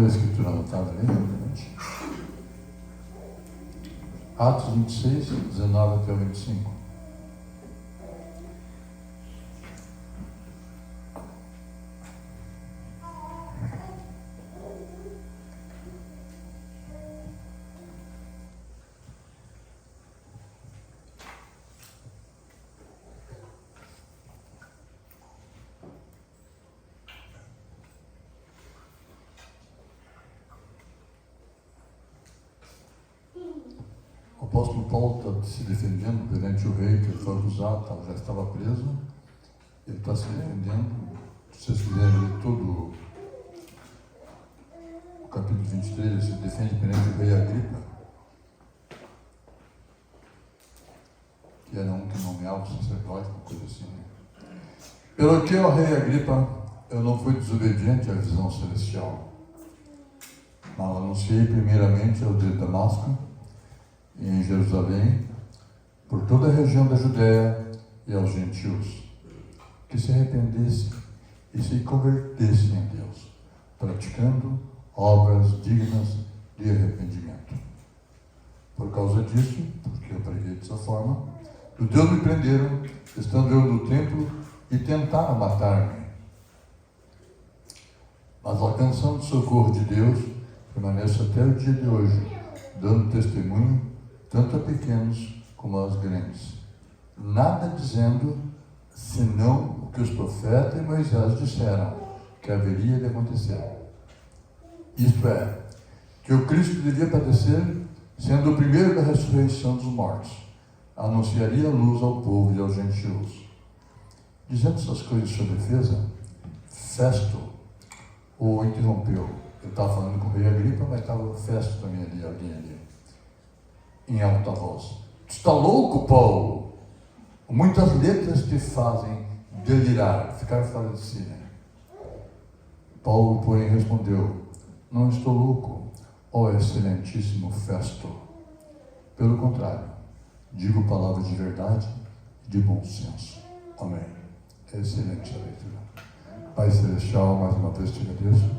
ver a escritura anotada ali, rapidamente. Atos 26, 19 até o 25. O apóstolo Paulo está se defendendo perante o rei que ele foi acusado, já estava preso. Ele está se defendendo. Se vocês quiserem ler todo o capítulo 23, ele se defende perante o rei Agripa, que era um que nomeava o sacerdote, uma coisa assim. Pelo que, ó rei Agripa, eu não fui desobediente à visão celestial, mas anunciei primeiramente ao de Damasco e em Jerusalém, por toda a região da Judéia e aos gentios, que se arrependessem e se convertessem a Deus, praticando obras dignas de arrependimento. Por causa disso, porque eu preguei dessa forma, os Deus me prenderam, estando eu no templo, e tentaram matar-me. Mas alcançando o socorro de Deus, permaneço até o dia de hoje, dando testemunho tanto a pequenos como aos grandes, nada dizendo senão o que os profetas e Moisés disseram que haveria de acontecer. Isto é, que o Cristo devia padecer, sendo o primeiro da ressurreição dos mortos, anunciaria a luz ao povo e aos gentios. Dizendo essas coisas em sua defesa, Festo o interrompeu. Eu estava falando com o rei Agripa, mas estava o Festo também ali, alguém ali, em alta voz. Tu está louco, Paulo? Muitas letras te fazem delirar, ficar fora de si, né? Paulo, porém, respondeu: não estou louco, ó excelentíssimo Festo. Pelo contrário, digo palavras de verdade e de bom senso. Amém. É excelente a leitura. Pai Celestial, mais uma vez te agradeço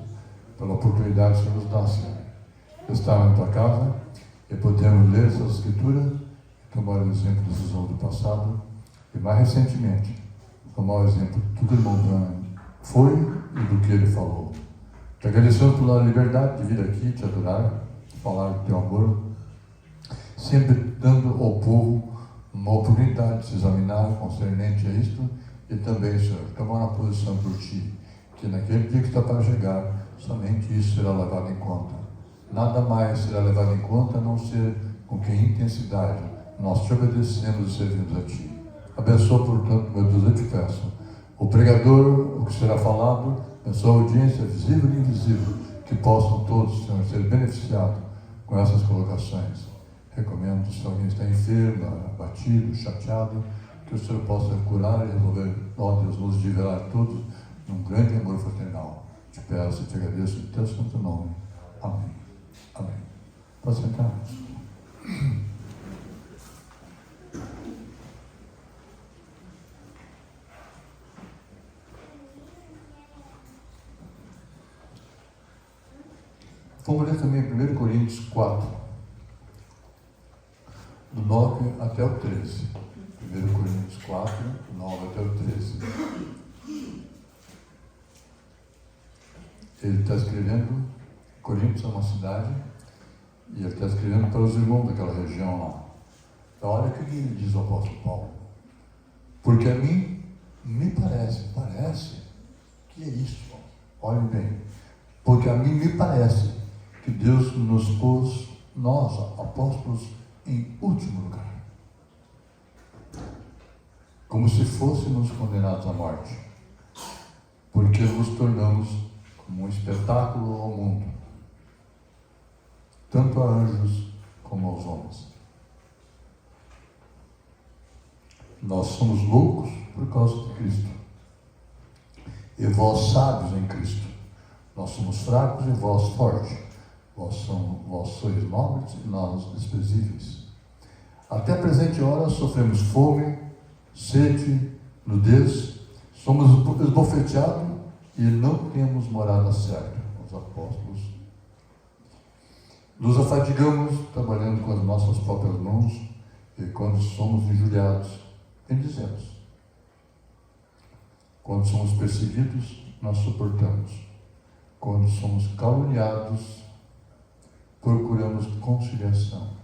pela oportunidade que nos dá, Senhor, de estar na tua casa e podemos ler essas escrituras e tomar o exemplo dos irmãos do passado e, mais recentemente, tomar o exemplo de tudo que o irmão Branham foi e do que ele falou. Te agradecemos pela liberdade de vir aqui, te adorar, falar do teu amor, sempre dando ao povo uma oportunidade de se examinar concernente a isto e também, Senhor, tomar uma posição por ti, que naquele dia que está para chegar, somente isso será levado em conta. Nada mais será levado em conta a não ser com que intensidade nós te obedecemos e servimos a ti. Abençoa, portanto, meu Deus, eu te peço, o pregador, o que será falado, abençoa a audiência visível e invisível, que possam todos, Senhor, ser beneficiados com essas colocações. Recomendo, se alguém está enfermo, abatido, chateado, que o Senhor possa curar e resolver, ó Deus, nos liberar todos num grande amor fraternal. Te peço e te agradeço em teu santo nome. Amém. Amém. Pode sentar. Vamos ler também 1 Coríntios 4, do 9 até o 13. 1 Coríntios 4, do 9 até o 13. Ele está escrevendo, Coríntios é uma cidade, e ele está escrevendo para os irmãos daquela região lá. Então, olha o que ele diz ao apóstolo Paulo. Porque a mim me parece que é isso, olhem bem. Porque a mim me parece que Deus nos pôs, nós, apóstolos, em último lugar. Como se fôssemos condenados à morte. Porque nos tornamos como um espetáculo ao mundo, tanto a anjos como aos homens. Nós somos loucos por causa de Cristo, e vós sábios em Cristo. Nós somos fracos e vós fortes. Vós sois nobres e nós desprezíveis. Até a presente hora sofremos fome, sede, nudez, somos esbofeteados e não temos morada certa. Os apóstolos Nos afadigamos trabalhando com as nossas próprias mãos e quando somos injuriados, bendizemos. Quando somos perseguidos, nós suportamos. Quando somos caluniados, procuramos conciliação.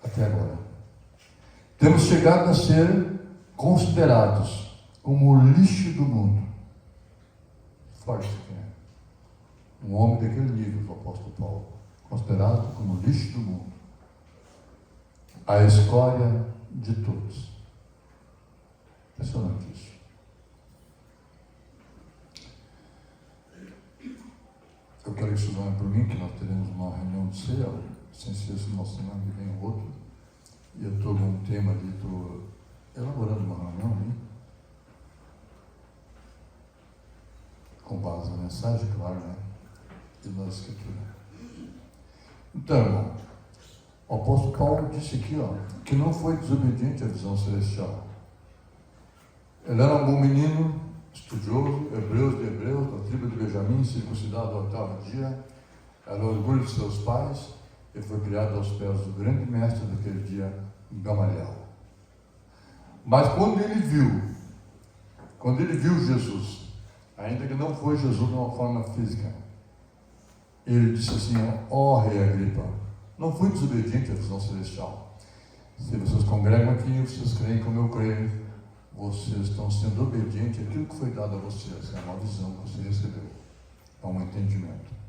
Até agora. Temos chegado a ser considerados como o lixo do mundo. Forte que é. Um homem daquele nível, o apóstolo Paulo. Considerado como o lixo do mundo. A escória de todos. Impressionante isso. Eu quero que vocês olhem por mim, que nós teremos uma reunião de ceia, sem ser esse nosso semana que vem outro. E eu estou com um tema ali, estou elaborando uma reunião ali, com base na mensagem, claro, né? E na escritura. Então, irmão, o apóstolo Paulo disse aqui, ó, que não foi desobediente à visão celestial. Ele era um bom menino, estudioso, hebreus de hebreus, da tribo de Benjamim, circuncidado ao 8º dia, era o orgulho de seus pais, e foi criado aos pés do grande mestre daquele dia, Gamaliel. Mas quando ele viu Jesus, ainda que não foi Jesus de uma forma física, ele disse assim, ó rei Agripa, não fui desobediente à visão celestial. Se vocês congregam aqui, vocês creem como eu creio, vocês estão sendo obedientes àquilo que foi dado a vocês, é uma visão que você recebeu, é um entendimento.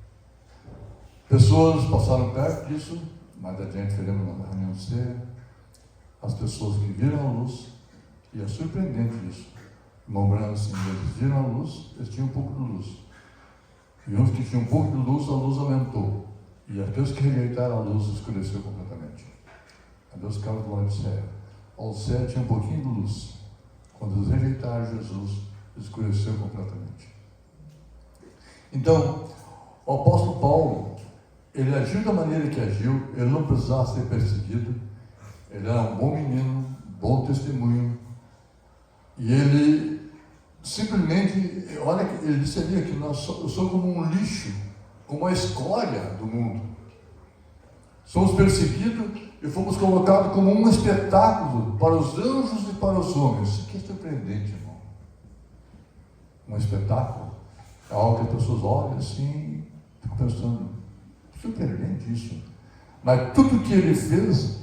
Pessoas passaram perto disso, mais adiante veremos na reunião de ceia, as pessoas que viram a luz, e é surpreendente isso. Irmão Branco, assim, eles viram a luz, eles tinham um pouco de luz. E uns que tinham um pouco de luz, a luz aumentou. E aqueles que rejeitaram a luz, escureceu completamente. A Deus cabe glória do céu. O céu tinha um pouquinho de luz. Quando eles rejeitaram Jesus, escureceu completamente. Então, o apóstolo Paulo, ele agiu da maneira que agiu, ele não precisava ser perseguido, ele era um bom menino, bom testemunho, e ele simplesmente, olha, ele disse ali que eu sou como um lixo, como a escória do mundo. Somos perseguidos e fomos colocados como um espetáculo para os anjos e para os homens. Isso aqui é surpreendente, irmão. Um espetáculo é algo que as pessoas olham assim e ficam pensando, surpreendente isso. Mas tudo que ele fez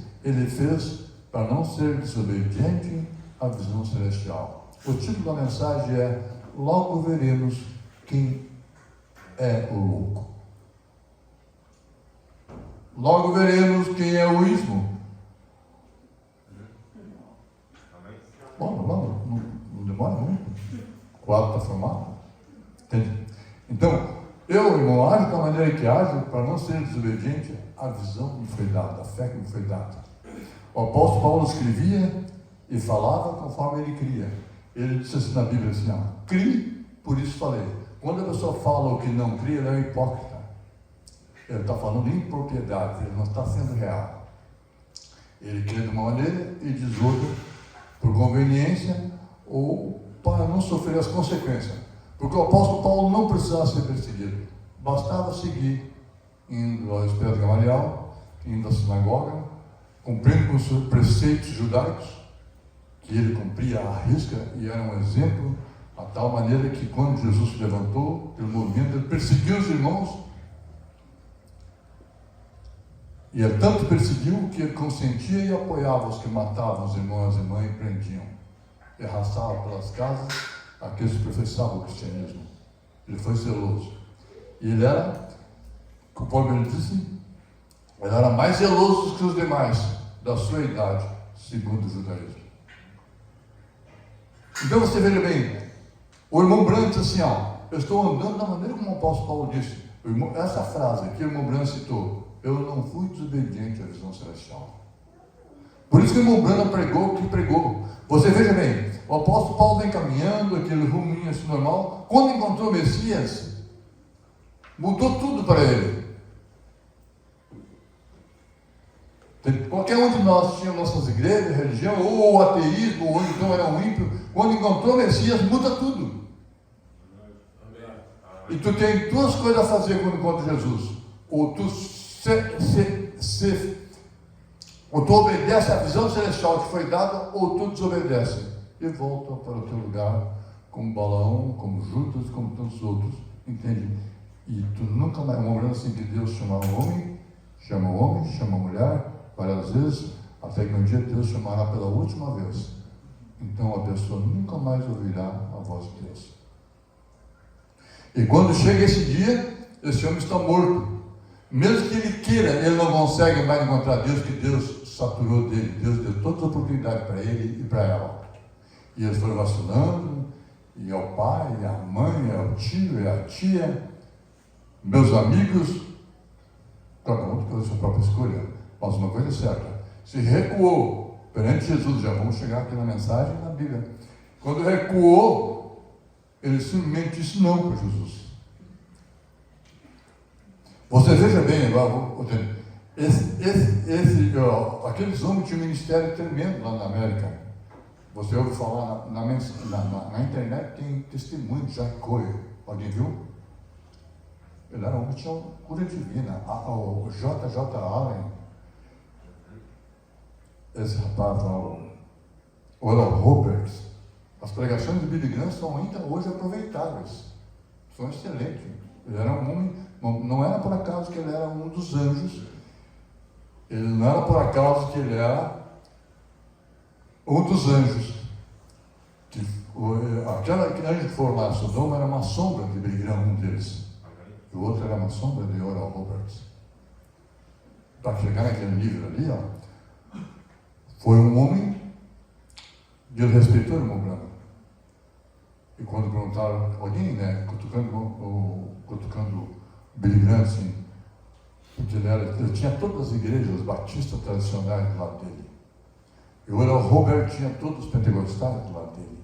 para não ser desobediente à visão celestial. O título da mensagem é: logo veremos quem é o louco. Logo veremos quem é o ismo. Bom, não demora muito. O quadro está formado. Entende? Então, eu, irmão, ajo da maneira que ajo para não ser desobediente à visão que me foi dada, à fé que me foi dada. O apóstolo Paulo escrevia e falava conforme ele cria. Ele disse assim na Bíblia assim, crie, por isso falei. Quando a pessoa fala o que não cria, ele é um hipócrita. Ele está falando de impropriedade, ele não está sendo real. Ele crê de uma maneira e diz outra, por conveniência ou para não sofrer as consequências. Porque o apóstolo Paulo não precisava ser perseguido. Bastava seguir, indo aos pés de Gamaliel, indo à sinagoga, cumprindo com os seus preceitos judaicos, que ele cumpria à risca e era um exemplo, a tal maneira que quando Jesus se levantou, pelo movimento, ele perseguiu os irmãos. E ele tanto perseguiu que ele consentia e apoiava os que matavam os irmãos e as irmãs e prendiam. E arrastava pelas casas aqueles que professavam o cristianismo. Ele foi zeloso. E ele era, conforme ele disse, ele era mais zeloso que os demais da sua idade, segundo o judaísmo. Então você veja bem, o irmão Branco disse assim, eu estou andando da maneira como o apóstolo Paulo disse. Essa frase que o irmão Branco citou, eu não fui desobediente à visão celestial. Por isso que o irmão Branco pregou o que pregou. Você veja bem, o apóstolo Paulo vem caminhando, aquele ruminho assim normal, quando encontrou o Messias, mudou tudo para ele. Qualquer um de nós tinha nossas igrejas, religião, ou o ateísmo, ou então era um ímpio, quando encontrou o Messias, muda tudo. E tu tem duas coisas a fazer quando encontra Jesus: ou tu obedece à visão celestial que foi dada, ou tu desobedece e volta para o teu lugar, como Balaão, como Judas, como tantos outros, entende? E tu nunca mais, uma lembrança assim que Deus chama o homem, chama a mulher, várias vezes, até que um dia Deus chamará pela última vez. Então a pessoa nunca mais ouvirá a voz de Deus. E quando chega esse dia, esse homem está morto. Mesmo que ele queira, ele não consegue mais encontrar Deus, que Deus saturou dele. Deus deu todas as oportunidades para ele e para ela. E eles foram vacilando, e é o pai, e a mãe, é o tio, é a tia, meus amigos, cada um pela sua própria escolha. Mas uma coisa é certa, se recuou perante Jesus, já vamos chegar aqui na mensagem na Bíblia. Quando recuou, ele simplesmente disse não para Jesus. Você veja bem, agora, aqueles homens tinham um ministério tremendo lá na América. Você ouve falar na internet, tem testemunho de Jack Cohen. Alguém viu? Ele era um homem que tinha cura divina. O J.J. Allen, esse rapaz lá, o Oral Roberts, as pregações de Billy Graham são ainda hoje aproveitáveis. São excelentes. Ele era um homem, não era por acaso que ele era um dos anjos, ele não era por acaso que ele era um dos anjos. Aquele anjo que foi lá em Sodoma era uma sombra de Billy Graham, um deles. E o outro era uma sombra de Oral Roberts. Para chegar naquele nível ali, ó, foi um homem, Deus respeitou o irmão Branham. E quando perguntaram, alguém, né, cutucando Billy Graham, assim, porque ele tinha todas as igrejas batistas tradicionais do lado dele. E o Oral Roberts tinha todos os pentecostais do lado dele.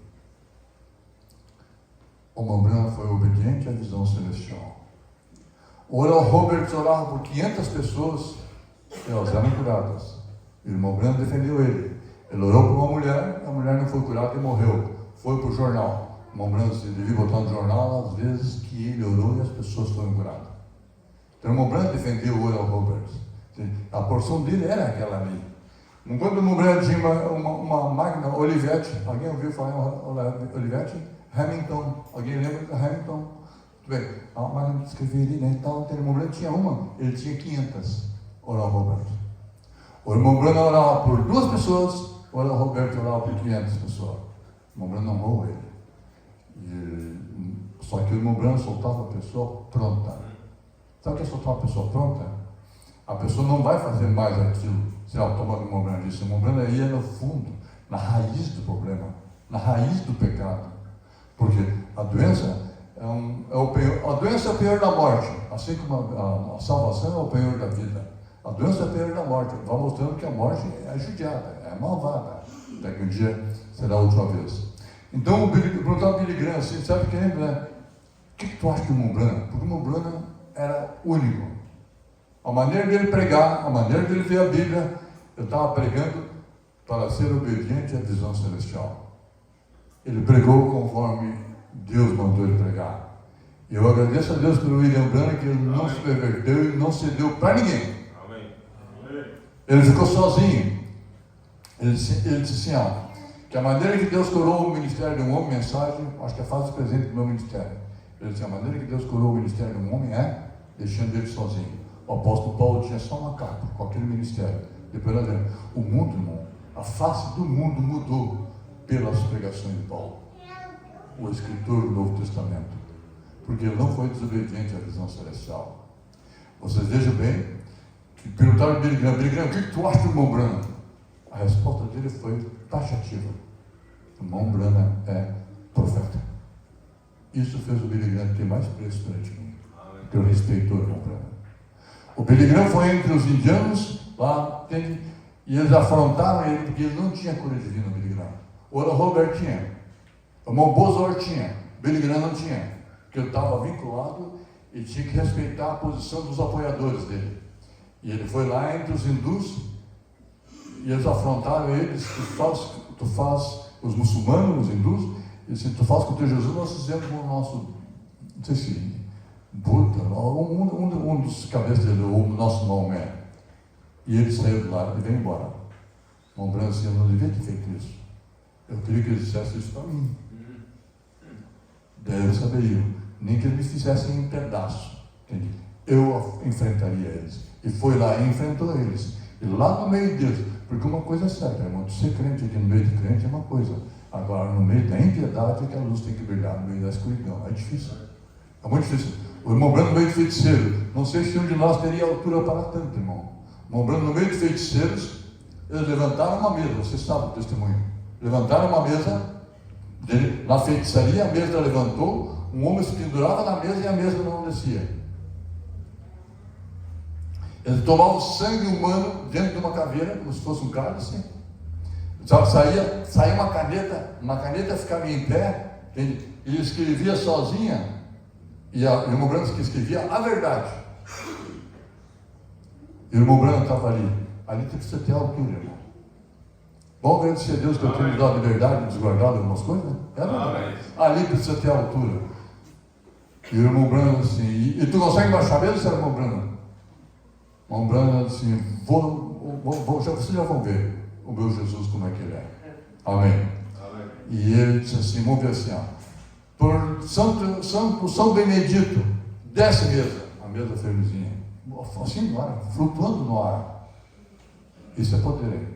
O irmão Branham foi obediente à visão celestial. O Oral Roberts orava por 500 pessoas e elas eram curadas. O irmão Branham defendeu ele. Ele orou por uma mulher, a mulher não foi curada e morreu. Foi para o jornal. O irmão Branham devia botar no jornal às vezes que ele orou e as pessoas foram curadas. Então o irmão Branham defendeu o Oral Roberts. A porção dele era aquela ali. Quando o irmão Branham tinha uma máquina Olivetti, alguém ouviu falar em Olivetti? Hamilton, alguém lembra do Hamilton? Muito bem, a máquina de escrever ali, né? Então, o irmão Branham tinha uma, ele tinha 500, Oral Roberts. O irmão Branham orava por 2 pessoas, o Oral Roberts orava por 500 pessoas. O irmão Branham não roubou ele. Só que o irmão Branham soltava a pessoa pronta. Sabe o que é soltar uma pessoa pronta? A pessoa não vai fazer mais aquilo, se ela toma o irmão Branham disse. O irmão Branham ia no fundo, na raiz do problema, na raiz do pecado. Porque a doença a doença é o penhor da morte, assim como a salvação é o penhor da vida. A doença é o penhor da morte, vai mostrando que a morte é judiada, é malvada. Até que um dia será a última vez. Então, perguntar ao Billy Graham assim, sabe quem é, né? O que tu acha do irmão Branham? Porque o irmão Branham era único. A maneira dele pregar, a maneira dele ver a Bíblia, eu estava pregando para ser obediente à visão celestial. Ele pregou conforme Deus mandou ele pregar. E eu agradeço a Deus pelo William Branham, que ele não se perverteu e não cedeu para ninguém. Amém. Ele ficou sozinho. Ele disse assim, que a maneira que Deus curou o ministério de um homem, mensagem, acho que é fase presente do meu ministério. Ele disse, a maneira que Deus curou o ministério de um homem é deixando ele sozinho. O apóstolo Paulo tinha só uma capa com aquele ministério. Depois nós vemos, o mundo, irmão, a face do mundo mudou pelas pregações de Paulo, o escritor do Novo Testamento, porque ele não foi desobediente à visão celestial. Vocês vejam bem, que perguntaram a Billy Graham, o que tu acha do irmão Branham? A resposta dele foi taxativa. O irmão Branham é profeta. Isso fez o Billy Graham ter mais preço perante mim, porque eu respeitou o irmão Branham. O Billy Graham foi entre os indianos, lá, e eles afrontaram ele, porque ele não tinha cura divina, o Billy Graham. O Oral Roberts tinha, o irmão Bosworth tinha, Billy Graham não tinha, porque ele estava vinculado e tinha que respeitar a posição dos apoiadores dele. E ele foi lá entre os hindus, e eles afrontaram eles, tu faz os muçulmanos, os hindus, e disse, tu faz com o teu Jesus, nós fizemos com o nosso, não sei se, Buda, um dos cabeças dele, o nosso Maomé. E ele saiu do lado e veio embora. Irmão Branham disse, eu não devia ter feito isso. Eu queria que ele dissesse isso para mim. Daí eu saberia, nem que ele me fizesse em pedaço. Entende? Eu enfrentaria eles. E foi lá e enfrentou eles. E lá no meio deles, porque uma coisa é certa, irmão, ser crente aqui no meio de crente é uma coisa. Agora, no meio da impiedade é que a luz tem que brilhar, no meio da escuridão. É difícil. É muito difícil. O irmão Branham no meio de feiticeiros, não sei se um de nós teria altura para tanto, irmão. O irmão Branham no meio de feiticeiros, eles levantaram uma mesa, você sabe o testemunho. Levantaram uma mesa, na feitiçaria a mesa levantou, um homem se pendurava na mesa e a mesa não descia. Eles tomavam sangue humano dentro de uma caveira, como se fosse um cálice. Saía uma caneta ficava em pé, entende? E escrevia sozinha, e o irmão Branham que escrevia a verdade. E o irmão Branham estava ali. Ali precisa ter altura, irmão. Vamos agradecer a Deus que eu tenho me dado liberdade de desguardar algumas coisas, né? É verdade. Ali precisa ter altura. E o irmão Branham assim, e tu consegue baixar mesmo, seu irmão Branham? O irmão Branham assim, vocês já vão ver o meu Jesus como é que ele é. Amém. Amém. E ele disse assim, vamos ver assim, ó, por São Benedito, desce mesa, a mesa firmezinha, assim no ar, flutuando no ar. Isso é poder.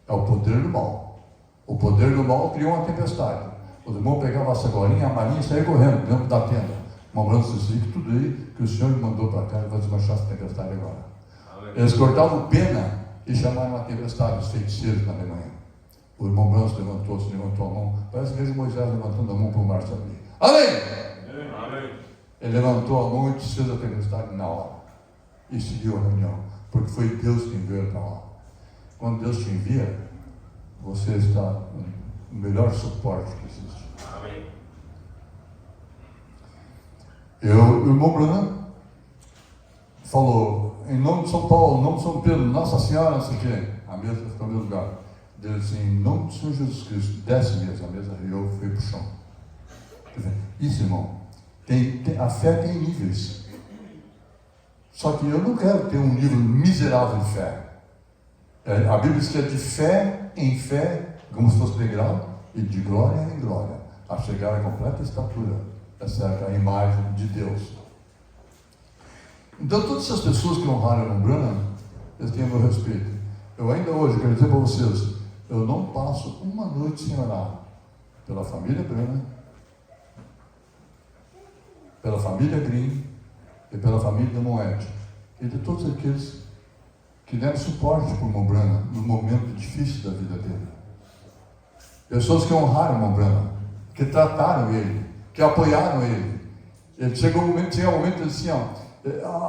É o poder do mal. O poder do mal criou uma tempestade. Os irmãos pegavam a sacolinha, a marinha e saíam correndo dentro da tenda. Lembrando assim, que tudo aí que o Senhor me mandou para cá, ele vai desmanchar essa tempestade agora. Eles cortavam pena e chamaram a tempestade os feiticeiros na Alemanha. O irmão Branham se levantou a mão, parece mesmo Moisés levantando a mão para o mar se abrir. Amém! Amém! Ele levantou a mão e desfez a tempestade na hora. E seguiu a reunião, porque foi Deus que enviou para lá. Quando Deus te envia, você está no melhor suporte que existe. Amém. O irmão Branham falou, em nome de São Paulo, em nome de São Pedro, Nossa Senhora, não sei o quê, a mesa ficou no mesmo lugar. Ele disse, em nome do Senhor Jesus Cristo, desce mesa, a mesa riu, foi para o chão. Isso, irmão, a fé tem níveis. Só que eu não quero ter um nível miserável de fé. A Bíblia diz que é de fé em fé, como se fosse degrau, e de glória em glória, a chegar à completa estatura. Essa é a imagem de Deus. Então, todas essas pessoas que honraram o irmão Branham, eles têm o meu respeito. Eu ainda hoje quero dizer para vocês, eu não passo uma noite sem orar pela família Branham, pela família Green e pela família de Moed, e de todos aqueles que deram suporte para o irmão Branham no momento difícil da vida dele. Pessoas que honraram o irmão Branham, que trataram ele, que apoiaram ele. Ele chegou um momento assim, ó,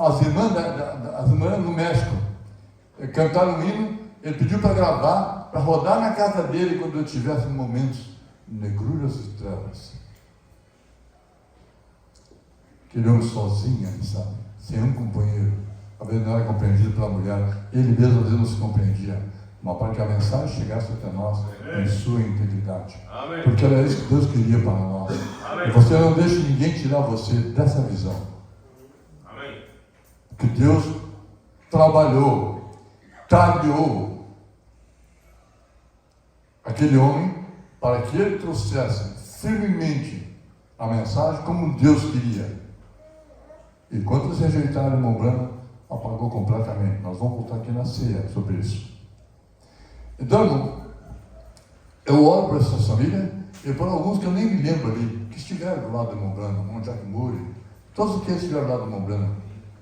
as irmãs no México cantaram um hino, ele pediu para gravar, para rodar na casa dele quando eu tivesse momentos negruras e trevas. Aquele homem sozinho, sabe? Sem um companheiro. Às vezes não era compreendido pela mulher, ele mesmo às vezes não se compreendia. Mas para que a mensagem chegasse até nós em sua integridade. Amém. Porque era isso que Deus queria para nós. Amém. E você não deixe ninguém tirar você dessa visão. Amém. Que Deus trabalhou, trabalhou aquele homem para que ele trouxesse firmemente a mensagem como Deus queria. E quando eles rejeitaram o irmão Branham, apagou completamente. Nós vamos voltar aqui na ceia sobre isso. Então, eu oro por essa família e por alguns que eu nem me lembro ali, que estiveram do lado do irmão Branham, o irmão Jack Moore, todos aqueles que estiveram do lado do irmão Branham,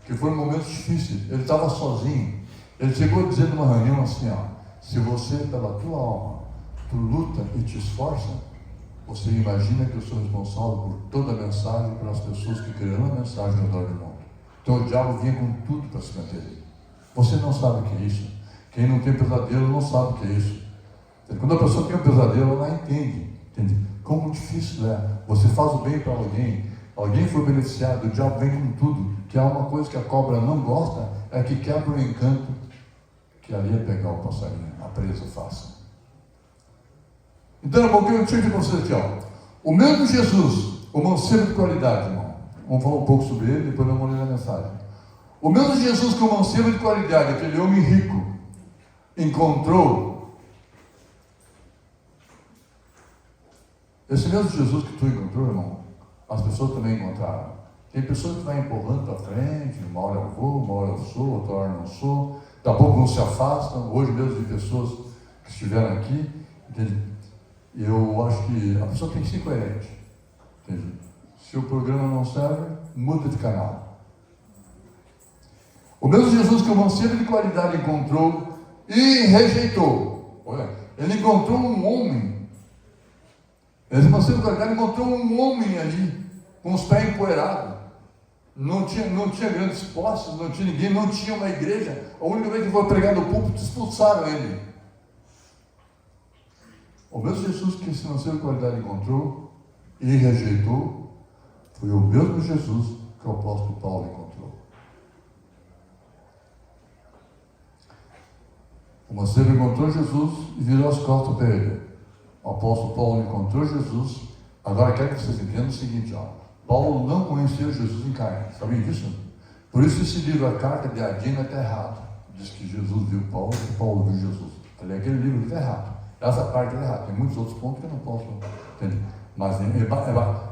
que foram momentos difíceis. Ele estava sozinho. Ele chegou a dizer numa reunião assim, ó, se você, pela tua alma, tu luta e te esforça, você imagina que eu sou responsável por toda a mensagem, pelas pessoas que crerão a mensagem ao redor do mundo. Então o diabo vinha com tudo para cima dele. Você não sabe o que é isso. Quem não tem pesadelo não sabe o que é isso. Quando a pessoa tem um pesadelo, ela entende como difícil é. Você faz o bem para alguém foi beneficiado, o diabo vem com tudo, que é uma coisa que a cobra não gosta, é que quebra o encanto, que ali é pegar o passarinho, a presa faça. Então, irmão, o que eu tive para vocês aqui, ó. O mesmo Jesus, o mancebo de qualidade, irmão. Vamos falar um pouco sobre ele, depois eu vou ler a mensagem. O mesmo Jesus com um selo de qualidade, aquele homem rico, encontrou. Esse mesmo Jesus que tu encontrou, irmão, as pessoas também encontraram. Tem pessoas que vão empurrando para frente, uma hora eu vou, uma hora eu sou, outra hora eu não sou. Daqui a pouco não se afastam. Hoje mesmo de pessoas que estiveram aqui, entende? Eu acho que a pessoa tem que ser coerente. Entende? Se o programa não serve, muda de canal. O mesmo Jesus que o mancebo de qualidade encontrou e rejeitou. Olha, ele encontrou um homem. Esse mancebo de qualidade encontrou um homem ali, com os pés empoeirados. Não tinha grandes posses, não tinha ninguém, não tinha uma igreja. A única vez que foi pregar no púlpito, expulsaram ele. O mesmo Jesus que esse mancebo de qualidade encontrou e rejeitou, foi o mesmo Jesus que o apóstolo Paulo encontrou. O mancebo encontrou Jesus e virou as costas para ele. O apóstolo Paulo encontrou Jesus. Agora quero que vocês entendam o seguinte, ó. Paulo não conheceu Jesus em carne, sabem disso? Por isso esse livro, a carta de Adina, está errado. Diz que Jesus viu Paulo e Paulo viu Jesus. Falei, aquele livro está errado. Essa parte está errada. Tem muitos outros pontos que eu não posso entender. Mas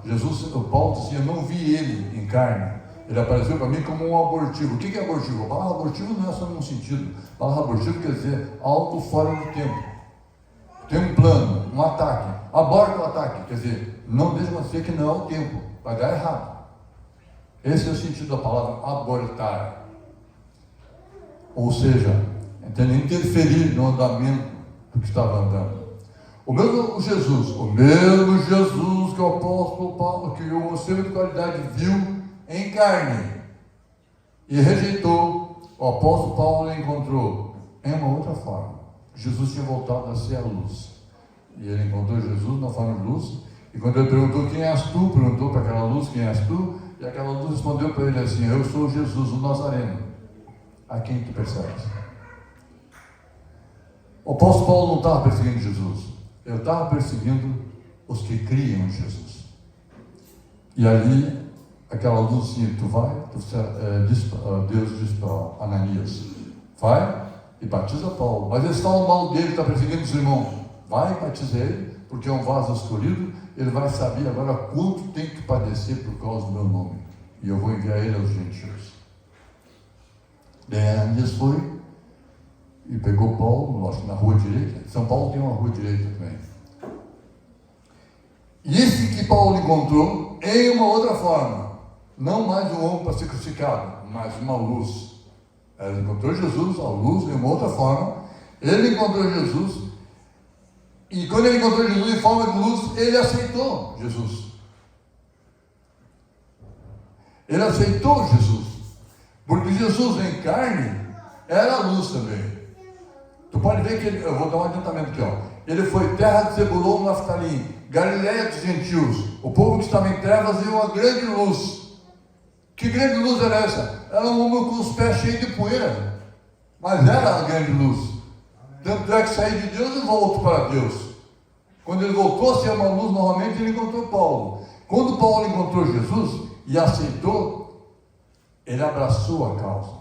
Jesus, Paulo dizia, eu não vi ele em carne. Ele apareceu para mim como um abortivo. O que é abortivo? A palavra abortivo não é só num sentido. A palavra abortivo quer dizer algo fora do tempo. Tem um plano, um ataque. Aborta o ataque. Quer dizer, não deixa você que não é o tempo. Vai dar errado. Esse é o sentido da palavra abortar. Ou seja, interferir no andamento do que estava andando. O mesmo Jesus que o apóstolo Paulo, que o mancebo de qualidade viu em carne e rejeitou, o apóstolo Paulo encontrou em uma outra forma. Jesus tinha voltado a ser a luz. E ele encontrou Jesus na forma de luz. E quando ele perguntou quem és tu, perguntou para aquela luz quem és tu, e aquela luz respondeu para ele assim, eu sou Jesus, o Nazareno, a quem tu persegues. O apóstolo Paulo não estava perseguindo Jesus, ele estava perseguindo os que criam em Jesus. E ali, aquela luz assim, tu vai, Deus diz para Ananias, vai e batiza Paulo, mas ele está o mal dele, está perseguindo os irmãos, vai e batiza ele, porque é um vaso escolhido, ele vai saber agora quanto tem que padecer por causa do meu nome. E eu vou enviar ele aos gentios. Daí Ananias foi e pegou Paulo, acho que na rua direita. São Paulo tem uma rua direita também. E esse que Paulo encontrou em uma outra forma. Não mais um homem para ser crucificado, mas uma luz. Ele encontrou Jesus, a luz, em uma outra forma. Ele encontrou Jesus. E quando ele encontrou Jesus em forma de luz, ele aceitou Jesus. Ele aceitou Jesus. Porque Jesus em carne era a luz também. Tu pode ver que ele, eu vou dar um adiantamento aqui, ó. Ele foi terra de Zebulon, Naftalim, Galileia dos gentios. O povo que estava em trevas viu uma grande luz. Que grande luz era essa? Era um homem com os pés cheios de poeira. Mas era a grande luz. Tanto é que saiu de Deus e voltou para Deus. Quando ele voltou a ser uma luz novamente, ele encontrou Paulo. Quando Paulo encontrou Jesus e aceitou, ele abraçou a causa.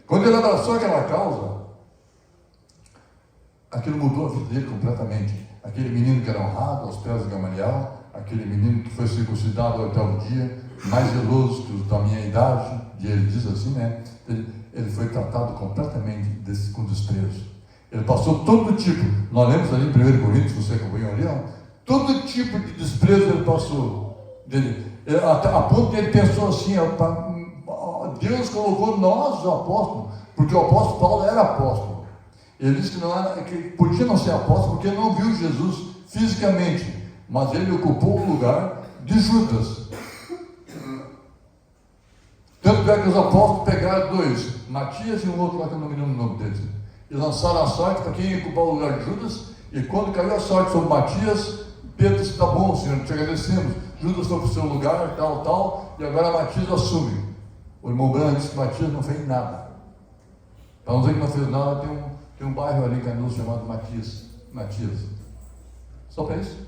Quando ele abraçou aquela causa, aquilo mudou a vida dele completamente. Aquele menino que era honrado aos pés de Gamaliel, aquele menino que foi circuncidado até o dia, mais zeloso que os da minha idade, e ele diz assim, né? Ele foi tratado completamente com desprezo. Ele passou todo tipo, nós lemos ali em 1 Coríntios, você acompanhou ali, ó, todo tipo de desprezo ele passou. A ponto que ele pensou assim, ó, Deus colocou nós, os apóstolos, porque o apóstolo Paulo era apóstolo. Ele disse que, não era, que podia não ser apóstolo porque não viu Jesus fisicamente, mas ele ocupou o lugar de Judas. Tanto é que os apóstolos pegaram dois, Matias e um outro lá que eu não me lembro o nome deles, e lançaram a sorte para quem ia ocupar o lugar de Judas, e quando caiu a sorte sobre Matias, Pedro disse, tá bom, Senhor, te agradecemos, Judas foi para o seu lugar, tal, e agora Matias assume. O irmão Branco disse que Matias não fez nada. Para não dizer que não fez nada, tem um bairro ali em Canoas chamado Matias. Só para isso.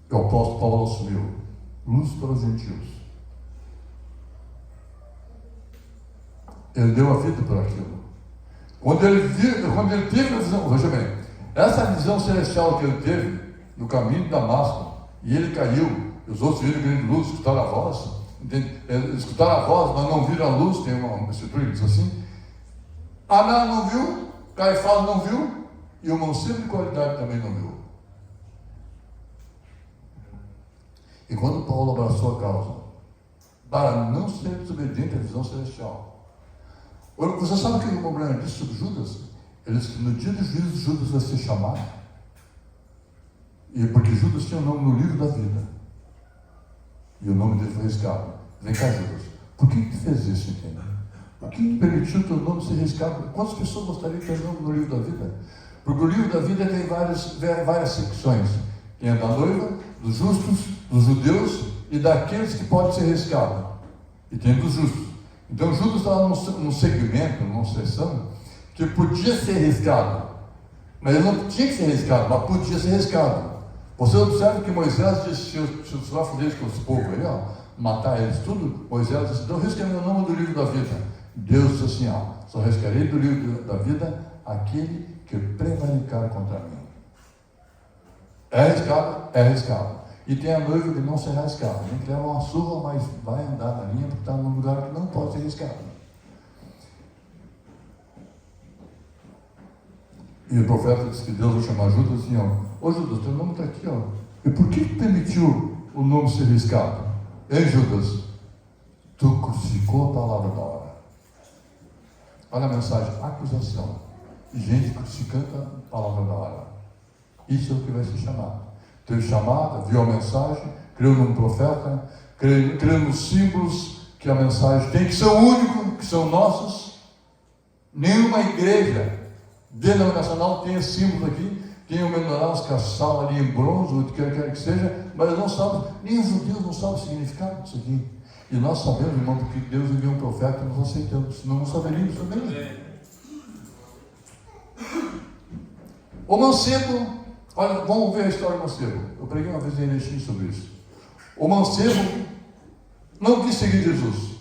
E o apóstolo Paulo assumiu. luz para os gentios. Ele deu a vida por aquilo. Quando ele teve a visão, veja bem, essa visão celestial que ele teve no caminho de Damasco, e ele caiu, e os outros viram grande luz, escutaram a voz, escutaram a voz, mas não viram a luz, tem uma escritura que diz assim. Aná não viu, Caifás não viu, e o mancebo de qualidade também não viu. E quando Paulo abraçou a causa, para não ser desobediente à visão celestial, você sabe o que é o problema disso sobre Judas? Ele disse que no dia do juízo Judas vai ser chamado, e porque Judas tinha o nome no livro da vida, e o nome dele foi riscado. Vem cá, Judas, por que tu fez isso, entende? Por que permitiu o teu nome ser riscado? Quantas pessoas gostariam de ter nome no livro da vida? Porque o livro da vida tem várias secções. Tem a da noiva, dos justos, dos judeus e daqueles que podem ser riscados. E tem dos justos. Então Judas estava num segmento, numa seção, que podia ser riscado. Mas ele não tinha que ser riscado, mas podia ser riscado. Você observa que Moisés disse, se você vai fazer isso com esse povo aí, ó, matar eles tudo, Moisés disse, então risca meu nome do livro da vida. Deus disse assim, ó, só riscarei do livro da vida aquele que prevaricar contra mim. É arriscado? É arriscado. E tem a noiva que não será arriscada. A gente leva uma surra, mas vai andar na linha porque está num lugar que não pode ser arriscado. E o profeta disse que Deus vai chamar Judas assim, ó, ô Judas, teu nome está aqui, ó. E por que permitiu o nome ser riscado? Ei, Judas, tu crucificou a palavra da hora. Olha a mensagem, acusação. Gente crucificando a palavra da hora. Isso é o que vai ser chamado. Teve chamada, viu a mensagem, creu num profeta, creu nos símbolos que a mensagem tem, que são únicos, que são nossos. Nenhuma igreja denominacional tem esse símbolo aqui. Tem o menorá, os caçal ali em bronze, ou o que quer que seja, mas eles não sabem, nem os judeus não sabem o significado disso aqui. E nós sabemos, irmão, porque Deus enviou um profeta e nós aceitamos, senão não saberíamos também. O mancebo, olha, vamos ver a história do mancebo. Eu preguei uma vez em Erechim sobre isso. O mancebo não quis seguir Jesus.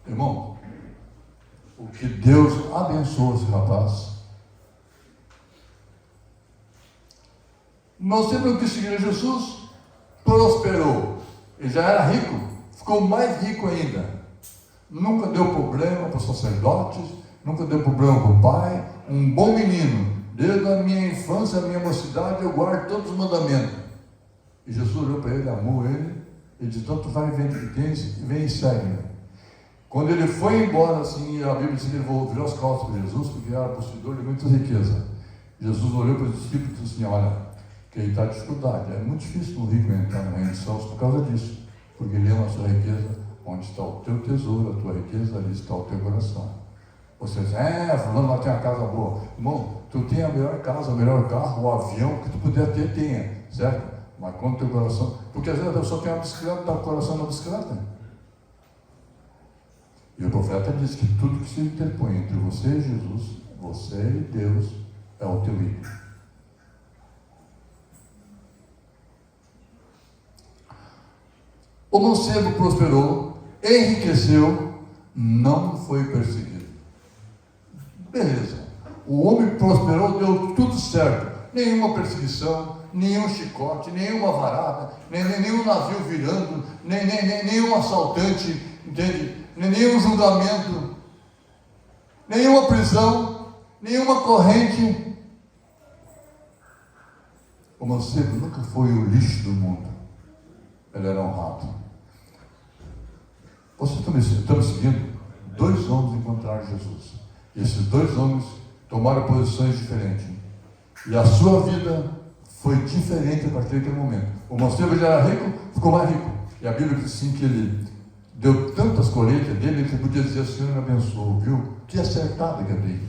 Irmão, o que Deus abençoou esse rapaz. O mancebo não quis seguir Jesus, prosperou. Ele já era rico, ficou mais rico ainda. Nunca deu problema para os sacerdotes, nunca deu problema para o pai. Um bom menino. Desde a minha infância, a minha mocidade, eu guardo todos os mandamentos. E Jesus olhou para ele, amou ele, e disse, então tu vai e vende o que tens, e vem e segue-me. Quando ele foi embora, assim, a Bíblia diz que ele virou as costas para Jesus, porque era possuidor de muita riqueza. Jesus olhou para os discípulos e disse assim, olha, que aí está a dificuldade, é muito difícil um rico entrar no reino dos céus por causa disso, porque ele ama a sua riqueza, onde está o teu tesouro, a tua riqueza, ali está o teu coração. Vocês, fulano lá tem uma casa boa. Irmão, tu tem a melhor casa, o melhor carro, o avião que tu puder ter, tenha, certo? Mas quando teu coração, porque às vezes a pessoa tem uma bicicleta, está o coração na bicicleta. E o profeta diz que tudo que se interpõe entre você e Jesus, você e Deus, é o teu ídolo. O mancebo prosperou, enriqueceu, não foi perseguido. Beleza. O homem prosperou, deu tudo certo. Nenhuma perseguição, nenhum chicote, nenhuma varada, nenhum navio virando, nenhum assaltante, entende? Nenhum julgamento, nenhuma prisão, nenhuma corrente. O mancebo nunca foi o lixo do mundo. Ele era honrado. Você está me seguindo? 2 homens encontraram Jesus. E esses 2 homens tomaram posições diferentes. E a sua vida foi diferente a partir daquele momento. O mancebo já era rico, ficou mais rico. E a Bíblia diz assim que ele deu tantas colheitas dele que podia dizer, o Senhor me abençoou, viu? Que acertada que eu dei.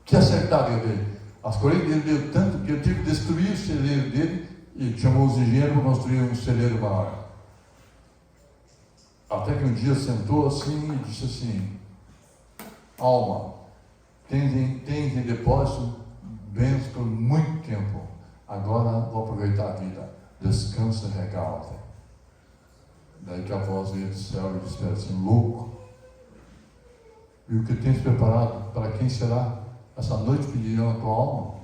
Que acertada que eu dei. As colheitas dele deu tanto que eu tive que destruir o celeiro dele e chamou os engenheiros para construir um celeiro maior. Até que um dia sentou assim e disse assim, alma, tens em depósito bens por muito tempo. Agora vou aproveitar a vida. Descansa e regalta. que a voz veio do céu e disse assim: louco, e o que tens preparado, para quem será? Essa noite pedirão a tua alma.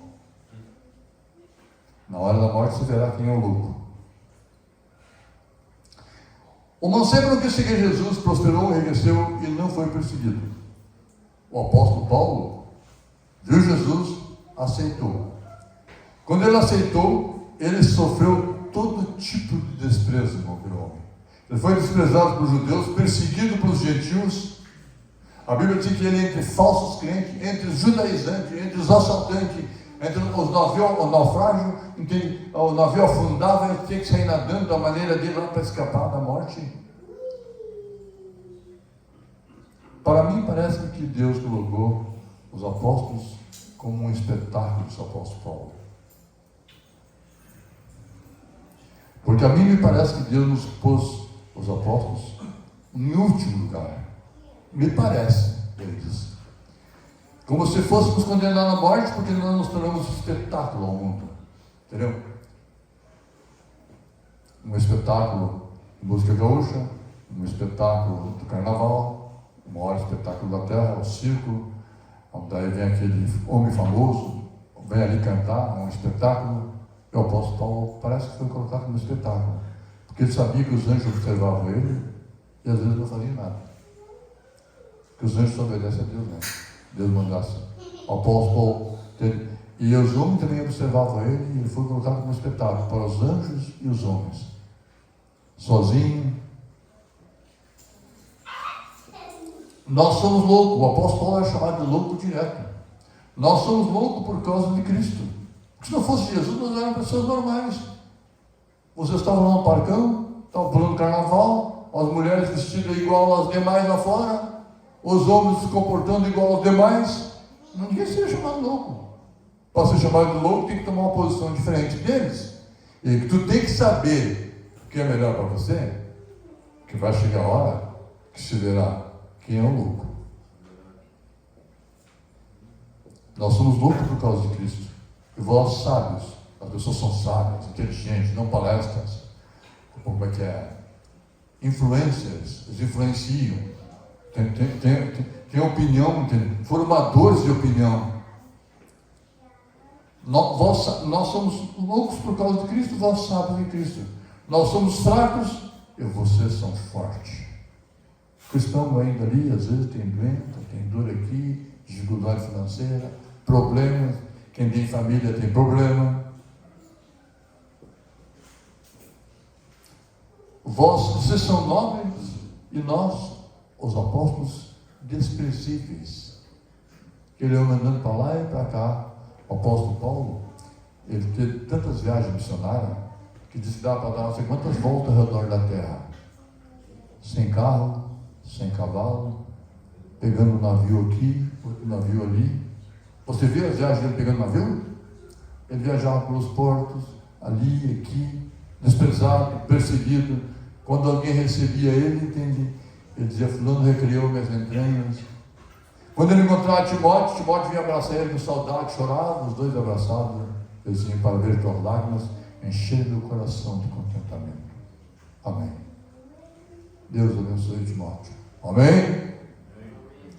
Na hora da morte você verá quem é o louco. O mancebo não quis seguir Jesus, prosperou, enriqueceu e não foi perseguido. O apóstolo Paulo viu Jesus, aceitou. Quando ele aceitou, ele sofreu todo tipo de desprezo com aquele homem. Ele foi desprezado pelos judeus, perseguido pelos gentios. A Bíblia diz que ele, entre falsos crentes, entre os judaizantes, entre os assaltantes, entre os navios, o naufrágio, o navio afundava, ele tinha que sair nadando da maneira dele lá para escapar da morte. Para mim parece que Deus colocou os apóstolos como um espetáculo do apóstolo Paulo. Porque a mim me parece que Deus nos pôs, os apóstolos, em último lugar. Me parece, ele diz. Como se fôssemos condenados à morte, porque nós nos tornamos um espetáculo ao mundo. Entendeu? Um espetáculo de música gaúcha, um espetáculo do carnaval, o maior espetáculo da terra, o circo. Daí vem aquele homem famoso, vem ali cantar, um espetáculo. E o apóstolo Paulo parece que foi colocado como espetáculo, porque ele sabia que os anjos observavam ele e às vezes não faziam nada. Porque os anjos só obedecem a Deus, né? Deus mandasse. O apóstolo Paulo, e os homens também observavam ele, e ele foi colocado como espetáculo para os anjos e os homens. Sozinho. Nós somos loucos. O apóstolo Paulo é chamado de louco direto. Nós somos loucos por causa de Cristo. Se não fosse Jesus, nós éramos pessoas normais. Vocês estavam lá no parcão, estavam pulando carnaval, as mulheres vestidas igual às demais lá fora, os homens se comportando igual aos demais. Ninguém seria chamado louco. Para ser chamado de louco, tem que tomar uma posição diferente deles. E tu tem que saber o que é melhor para você, que vai chegar a hora que se verá quem é o louco. Nós somos loucos por causa de Cristo. E vós sábios, as pessoas são sábias, inteligentes, não palestras, como é que é? Influencers, eles influenciam, tem opinião, formadores de opinião. Nós somos loucos por causa de Cristo, vós sábios em Cristo. Nós somos fracos e vocês são fortes. O cristão ainda ali, às vezes tem doença, tem dor aqui, dificuldade financeira, problemas. Quem tem família tem problema. Vocês são nobres e nós, os apóstolos, desprezíveis. Ele ia andando para lá e para cá. O apóstolo Paulo, ele teve tantas viagens missionárias que disse que dá para dar não sei quantas voltas ao redor da terra. Sem carro, sem cavalo, pegando um navio aqui, outro navio ali. Você viu as viagens dele pegando navio? Ele viajava pelos portos, ali, aqui, desprezado, perseguido. Quando alguém recebia ele, ele dizia: fulano recriou minhas entranhas. Quando ele encontrava Timóteo vinha abraçar ele com saudade, chorava, os dois abraçados. Ele dizia: para ver tuas lágrimas, encher meu coração de contentamento. Amém. Deus abençoe Timóteo. Amém?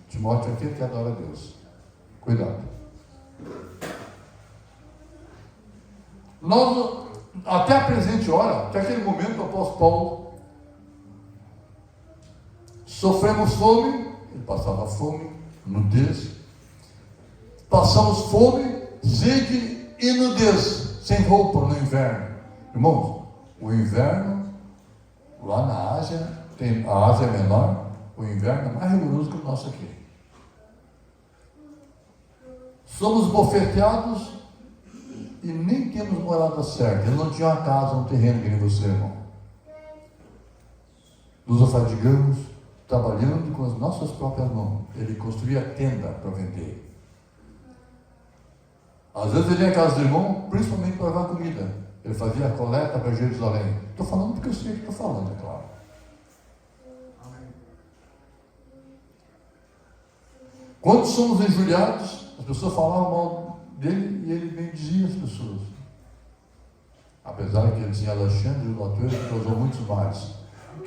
Timóteo é aquele que adora a Deus. Cuidado. Nós, até a presente hora, até aquele momento, o apóstolo Paulo, sofremos fome, ele passava fome, nudez, passamos fome, sede e nudez, sem roupa no inverno. Irmãos, o inverno, lá na Ásia, a Ásia é menor, o inverno é mais rigoroso que o nosso aqui. Somos bofeteados e nem temos morada certa. Ele não tinha uma casa, um terreno que nem você, irmão. Nos afadigamos trabalhando com as nossas próprias mãos. Ele construía tenda para vender. Às vezes ele ia à casa do irmão, principalmente para levar comida. Ele fazia a coleta para Jerusalém. Estou falando porque eu sei que estou falando, é claro. Quando somos injuriados, as pessoas falavam mal dele e ele bendizia as pessoas. Apesar que ele tinha Alexandre, o Latoeiro, que causou muitos males.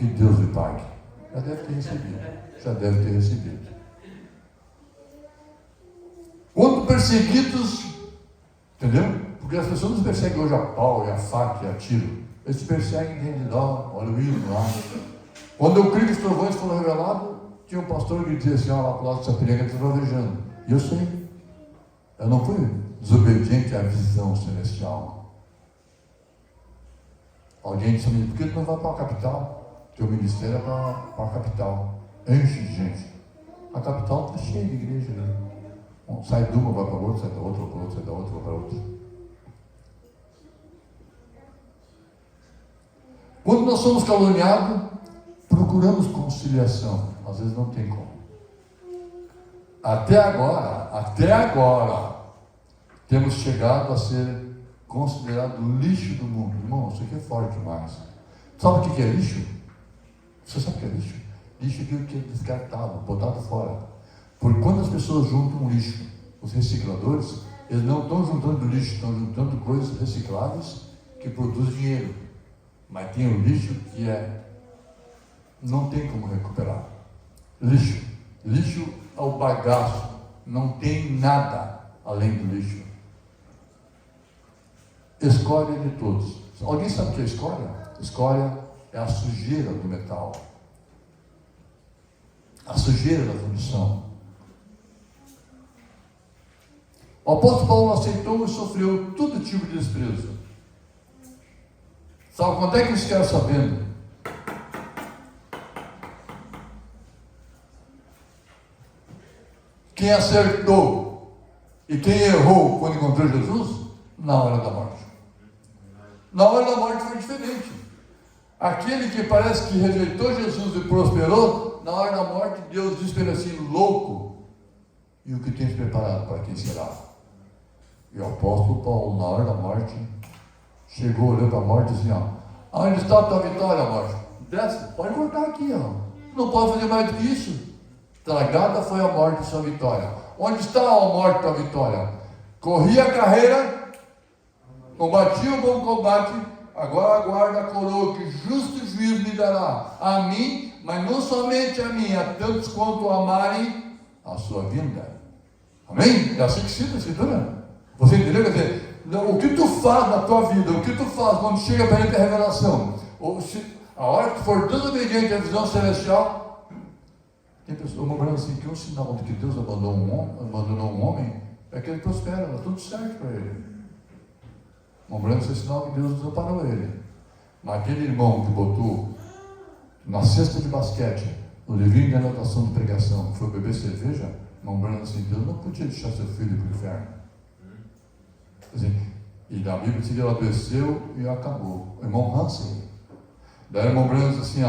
que Deus lhe pague. Já deve ter recebido. Já deve ter recebido. Quando perseguidos, entendeu? Porque as pessoas nos perseguem hoje a pau, e a faca, e a tiro. Eles te perseguem dentro de lá, olha o hino lá. Quando eu creio que os trovões foram revelados, tinha um pastor que dizia assim, ó, lá pro lado de Sapiranga está trovejando. E eu sei. Eu não fui desobediente à visão celestial. Alguém disse a mim, por que tu não vai para a capital? Teu ministério é para a capital. Enche de gente. A capital está cheia de igreja, né? Sai de uma, vai para outra, sai da outra, vai para outra, sai da outra, vai para outra. Quando nós somos caluniados, procuramos conciliação. Às vezes não tem como. Até agora, temos chegado a ser considerado o lixo do mundo. Irmão, isso aqui é forte demais. Sabe o que é lixo? Você sabe o que é lixo? Lixo é aquilo que é descartado, botado fora. Porque quando as pessoas juntam lixo, os recicladores, eles não estão juntando lixo, estão juntando coisas recicláveis que produzem dinheiro. Mas tem o lixo que não tem como recuperar. Lixo é o bagaço, não tem nada além do lixo. Escória de todos. Alguém sabe o que é escória? Escória é a sujeira do metal, a sujeira da fundição. O apóstolo Paulo aceitou e sofreu todo tipo de desprezo. Sabe quando é que eles ficaram sabendo? Quem acertou e quem errou quando encontrou Jesus? Na hora da morte. Na hora da morte foi diferente. Aquele que parece que rejeitou Jesus e prosperou, na hora da morte Deus diz para ele assim, louco, e o que tens preparado para quem será? E o apóstolo Paulo, na hora da morte, chegou, olhou para a morte e disse, ó, onde está a tua vitória, morte? Desce, pode voltar aqui, ó. Não pode fazer mais do que isso. Tragada foi a morte e sua vitória. Onde está a morte e tua vitória? Corri a carreira, combati o bom combate, agora aguarda a coroa que justo juízo me dará a mim, mas não somente a mim, a tantos quanto amarem a sua vinda. Amém? É assim que cita a Escritura. Você entendeu? Quer dizer, o que tu faz na tua vida, o que tu faz quando chega para ele a revelação, a hora que tu for desobediente à visão celestial, tem pessoas morando assim, que um sinal de que Deus abandonou um homem é que ele prospera, dá tudo certo para ele. Lembrando esse sinal que Deus desamparou ele. Mas aquele irmão que botou na cesta de basquete o livrinho de anotação de pregação, que foi beber cerveja, lembrando assim, Deus não podia deixar seu filho para o inferno. Assim, e na Bíblia diz que ele adoeceu e acabou. O irmão Hansen. Daí o irmão Branco diz assim,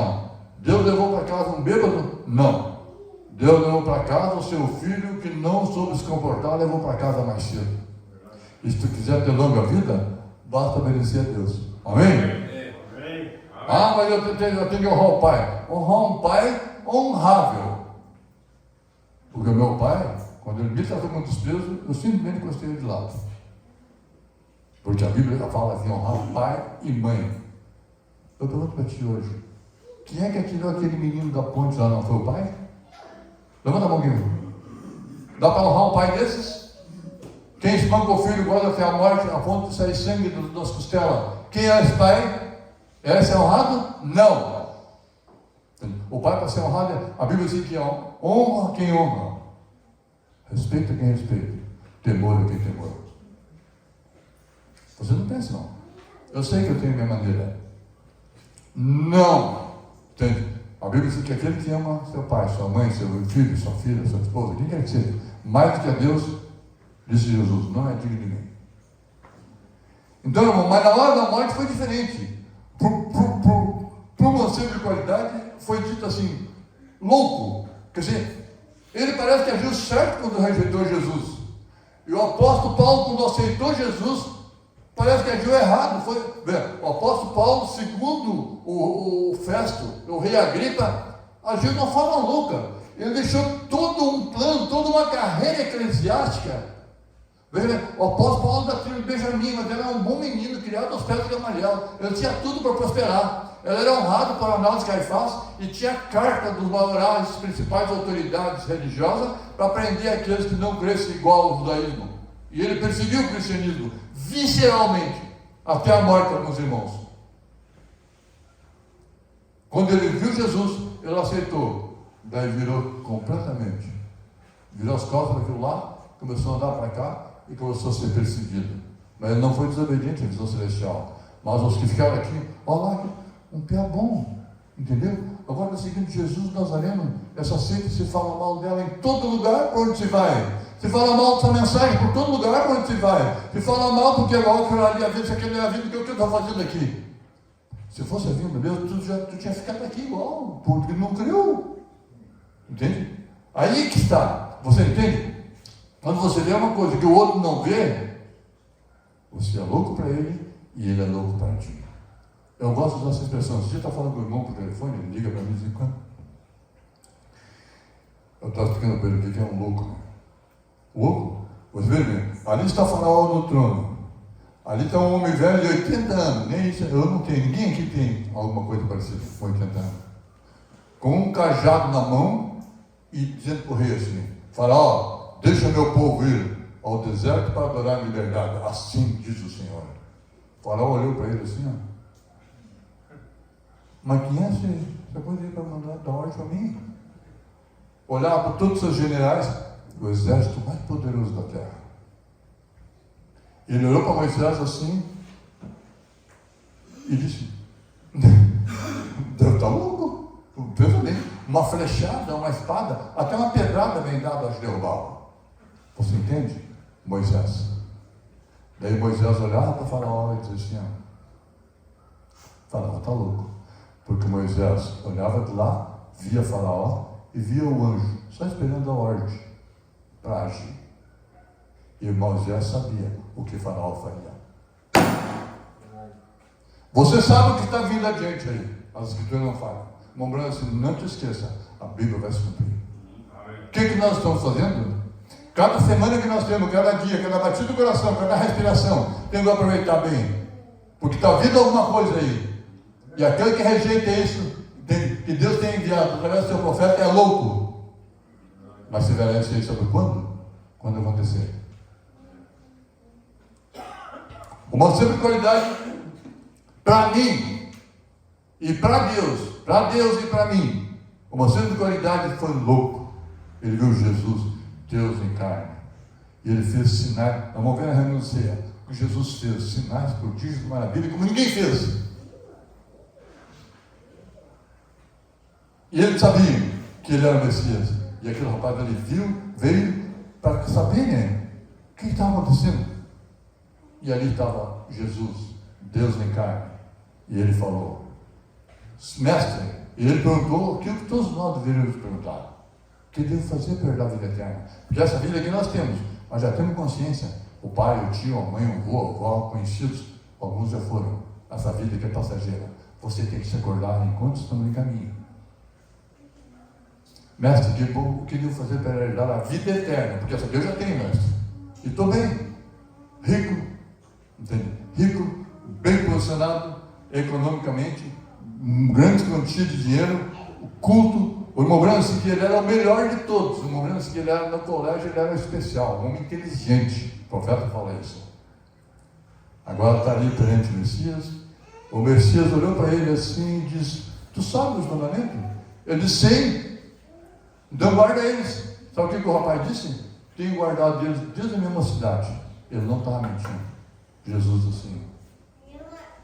Deus levou para casa um bêbado? Não. Deus levou para casa o seu filho que não soube se comportar, levou para casa mais cedo. E se tu quiser ter longa vida, basta obedecer a Deus. Amém? Mas eu tenho que honrar o pai. Honrar um pai honrável. Porque o meu pai, quando ele me tratou com desprezo, eu simplesmente gostei de lado. Porque a Bíblia fala assim, honrar pai e mãe. Eu pergunto para ti hoje, quem é que atirou aquele menino da ponte lá, não foi o pai? Levanta a mão aqui. Dá para honrar um pai desses? Quem espanca o filho guarda até a morte, a ponto de sair sangue das costelas? Quem é esse pai? É ser honrado? Não. O pai para ser honrado, a Bíblia diz que honra quem honra. Respeita quem respeita. Temor a quem temor. Você não pensa, não. Eu sei que eu tenho minha maneira. Não. Entende? A Bíblia diz que aquele que ama seu pai, sua mãe, seu filho, sua filha, sua esposa, quem quer que seja, mais do que a Deus, disse Jesus, não é digno de mim. Então, irmão, mas na hora da morte foi diferente. Para o mancebo de qualidade, foi dito assim, louco. Quer dizer, ele parece que agiu certo quando rejeitou Jesus. E o apóstolo Paulo, quando aceitou Jesus, parece que agiu errado. O apóstolo Paulo, segundo o Festo, o rei Agripa, agiu de uma forma louca. Ele deixou todo um plano, toda uma carreira eclesiástica. O apóstolo Paulo da tribo de Benjamim, mas ele era um bom menino, criado aos pés de Gamaliel. Ele tinha tudo para prosperar. Ela era honrada por Anás e Caifás e tinha carta dos maiorais, principais autoridades religiosas para prender aqueles que não crescem igual ao judaísmo. E ele perseguiu o cristianismo visceralmente até a morte, alguns irmãos. Quando ele viu Jesus, ele aceitou. Daí virou completamente. Virou as costas daquilo lá, começou a andar para cá e começou a ser perseguido. Mas ele não foi desobediente à visão celestial. Mas os que ficaram aqui, olha lá, um pé bom, entendeu? Agora é o seguinte, Jesus Nazareno, essa seita se fala mal dela em todo lugar por onde se vai. Se fala mal dessa mensagem por todo lugar por onde se vai. Se fala mal porque é óbvio ali, a ver se aquele é a vida que eu estou fazendo aqui. Se fosse a vida mesmo, tu tinha ficado aqui igual, porque não criou. Entende? Aí que está. Você entende? Quando você vê uma coisa que o outro não vê, você é louco para ele e ele é louco para ti. Eu gosto de usar essa expressão. Se você está falando com o irmão por telefone, ele liga para mim e diz: quando? Eu estava explicando para ele o que é um louco. Louco? Você vê, ali está Faraó no trono. Ali está um homem velho de 80 anos. Nem isso, eu não tenho. Ninguém aqui tem alguma coisa parecida com 80 anos. Com um cajado na mão e dizendo para o rei assim: Faraó, deixa meu povo ir ao deserto para adorar a liberdade. Assim diz o Senhor. O Faraó olhou para ele assim: ó. Mas quem é esse? Você pode ir para mandar dar ordem para mim? Olhar para todos os seus generais, o exército mais poderoso da terra. Ele olhou para Moisés assim e disse: Deus está louco. Pensa bem, uma flechada, uma espada, até uma pedrada vem dada a derrubá-lo. Você entende? Moisés. Daí Moisés olhava para o Faraó e dizia assim: Faraó está louco. Porque Moisés olhava de lá, via Faraó e via o anjo, só esperando a ordem para agir. E Moisés sabia o que Faraó faria. Você sabe o que está vindo adiante aí. As escrituras não falam. Lembrando assim, não te esqueça, a Bíblia vai se cumprir. O que nós estamos fazendo? Cada semana que nós temos, cada dia, cada batida do coração, cada respiração, temos que aproveitar bem. Porque está vindo alguma coisa aí. E aquele que rejeita isso, que Deus tem enviado através do seu profeta, é louco. Mas se verá isso aí, sabe quando? Quando acontecer. Uma sempre qualidade para mim e para Deus e para mim. Uma sempre qualidade foi louco. Ele viu Jesus, Deus em carne. E ele fez sinais. Nós vamos ver na reunião ceia. O que Jesus fez, sinais, prodígios, maravilhas, como ninguém fez. E ele sabia que ele era o Messias. E aquele rapaz ali veio para saber, né? O que estava acontecendo? E ali estava Jesus, Deus em carne. E ele falou: Mestre, e ele perguntou aquilo que todos nós deveríamos perguntar: o que devo fazer para herdar a vida eterna? Porque essa vida que nós temos, nós já temos consciência. O pai, o tio, a mãe, o avô, a avó, conhecidos, alguns já foram. Essa vida que é passageira. Você tem que se acordar enquanto estamos em caminho. Mestre, o que devo fazer para herdar a vida eterna? Porque essa Deus já tem, mestre. E estou bem, rico, entende? Rico, bem posicionado economicamente, grande quantia de dinheiro, culto. O irmão Branco disse que ele era o melhor de todos. O irmão Branco disse que ele era no colégio, ele era especial, um homem inteligente. O profeta fala isso. Agora está ali perante o Messias. O Messias olhou para ele assim e disse: Tu sabes os mandamentos? Ele disse: Sim. Então guarda eles. Sabe o que o rapaz disse? Tenho guardado eles desde a minha mocidade. Ele não estava mentindo. Jesus assim.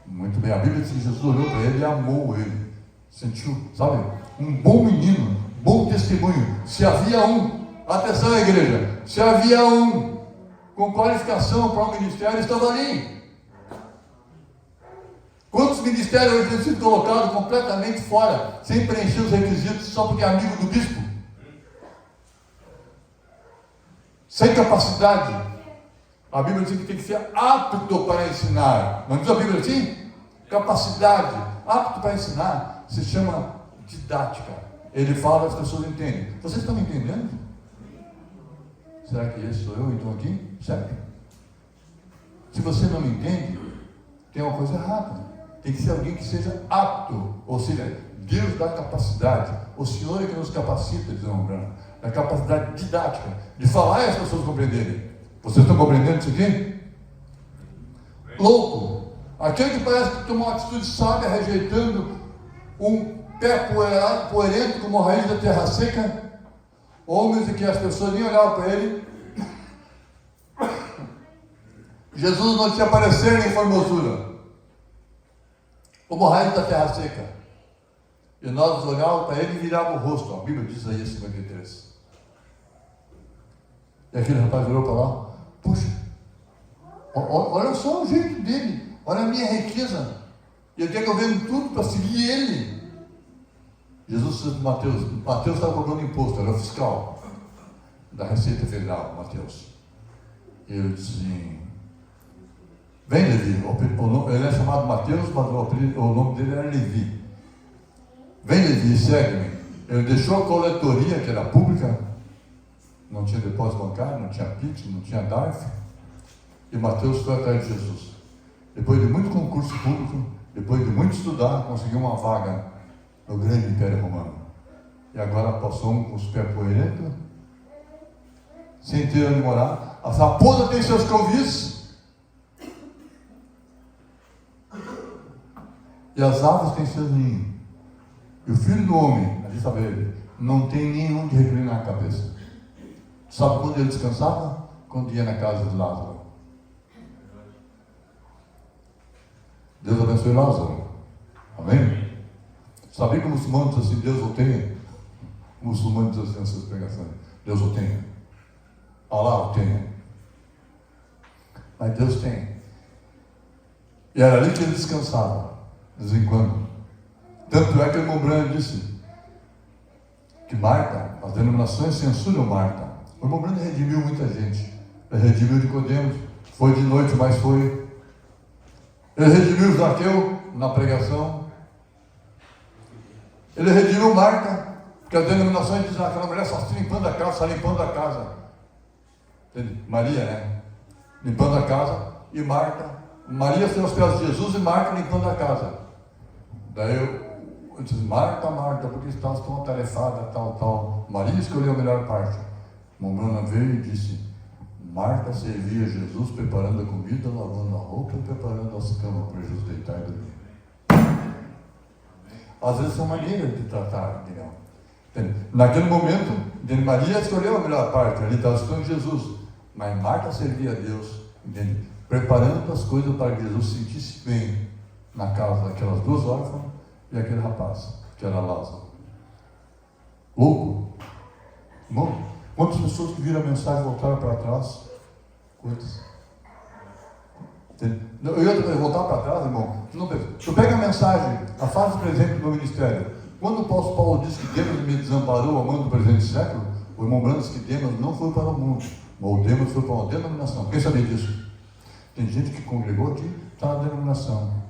Muito bem. A Bíblia diz que Jesus olhou para ele e amou ele. Sentiu, sabe? Um bom menino, bom testemunho. Se havia um, atenção igreja, se havia um com qualificação para o ministério, estava ali. Quantos ministérios hoje têm sido colocados completamente fora, sem preencher os requisitos, só porque é amigo do bispo? Sem capacidade. A Bíblia diz que tem que ser apto para ensinar. Não diz a Bíblia assim? Capacidade, apto para ensinar, se chama didática. Ele fala, as pessoas entendem. Vocês estão me entendendo? Será que esse sou eu então aqui? Sério? Se você não me entende, tem uma coisa errada. tem que ser alguém que seja apto, ou seja, Deus dá capacidade, o Senhor é que nos capacita, diz o irmão Branham, da capacidade didática, de falar e as pessoas compreenderem. Vocês estão compreendendo isso aqui? Louco, aquele que parece que tomou uma atitude sábia, rejeitando um pé poerento como a raiz da terra seca, homens em que as pessoas nem olhavam para ele. Jesus não tinha aparecido em formosura, como a raiz da terra seca. E nós olhávamos para ele e virávamos o rosto. A Bíblia diz aí, 53. E aquele rapaz virou para lá. Puxa, olha só o jeito dele. Olha a minha riqueza. E ele quer que eu venda tudo para seguir ele. Jesus, Mateus estava cobrando imposto, era o fiscal da Receita Federal, Mateus. E ele disse assim: vem, Levi. Ele é chamado Mateus, mas o nome dele era Levi. Vem, Levi, segue-me. Ele deixou a coletoria, que era pública, não tinha depósito bancário, não tinha PIX, não tinha DARF, e Mateus foi atrás de Jesus. Depois de muito concurso público, depois de muito estudar, conseguiu uma vaga no grande Império Romano. E agora passou um com os pés poerentos, sem ter onde morar. A raposa tem seus covis, e as aves têm seus ninhos. E o filho do homem, ali estava ele, não tem nenhum de reclinar a cabeça. Sabe quando ele descansava? Quando ia na casa de Lázaro. Deus abençoe Lázaro. Amém? Sabia que o muçulmano diz assim: Deus o tenha? O muçulmano diz assim nessas pregações: Deus o tenha. Allah o tenha. Mas Deus tem. E era ali que ele descansava, de vez em quando. Tanto é que o irmão Branham disse que Marta, as denominações censuram Marta. O irmão Branham redimiu muita gente. Ele redimiu Nicodemos, foi de noite, mas foi. Ele redimiu Zaqueu na pregação. Ele redimiu Marta, porque as denominações dizem: aquela mulher só está limpando a casa, está limpando a casa. Entende? Maria, né? Limpando a casa, e Maria sendo aos pés de Jesus e Marta limpando a casa. Daí eu disse: Marta, Marta, porque estás tão atarefada, tal. Maria escolheu a melhor parte. Mombrana veio e disse: Marta servia Jesus preparando a comida, lavando a roupa e preparando as camas para Jesus deitar e dormir. Às vezes são maneiras de tratar, entendeu? Naquele momento, Maria escolheu a melhor parte, ali estava escutando Jesus, mas Marta servia a Deus, entende? Preparando as coisas para que Jesus se sentisse bem na casa daquelas duas órfãs e aquele rapaz, que era Lázaro. Louco? Irmão, quantas pessoas que viram a mensagem voltaram para trás? Quantas? Eu ia voltar para trás, irmão. Tu pega a mensagem, a fase presente do meu ministério. Quando o apóstolo Paulo disse que Demas me desamparou amando o presente século, o irmão Branham disse que Demas não foi para o mundo, mas o Demas foi para uma denominação. Quem sabia disso? Tem gente que congregou aqui, está na denominação.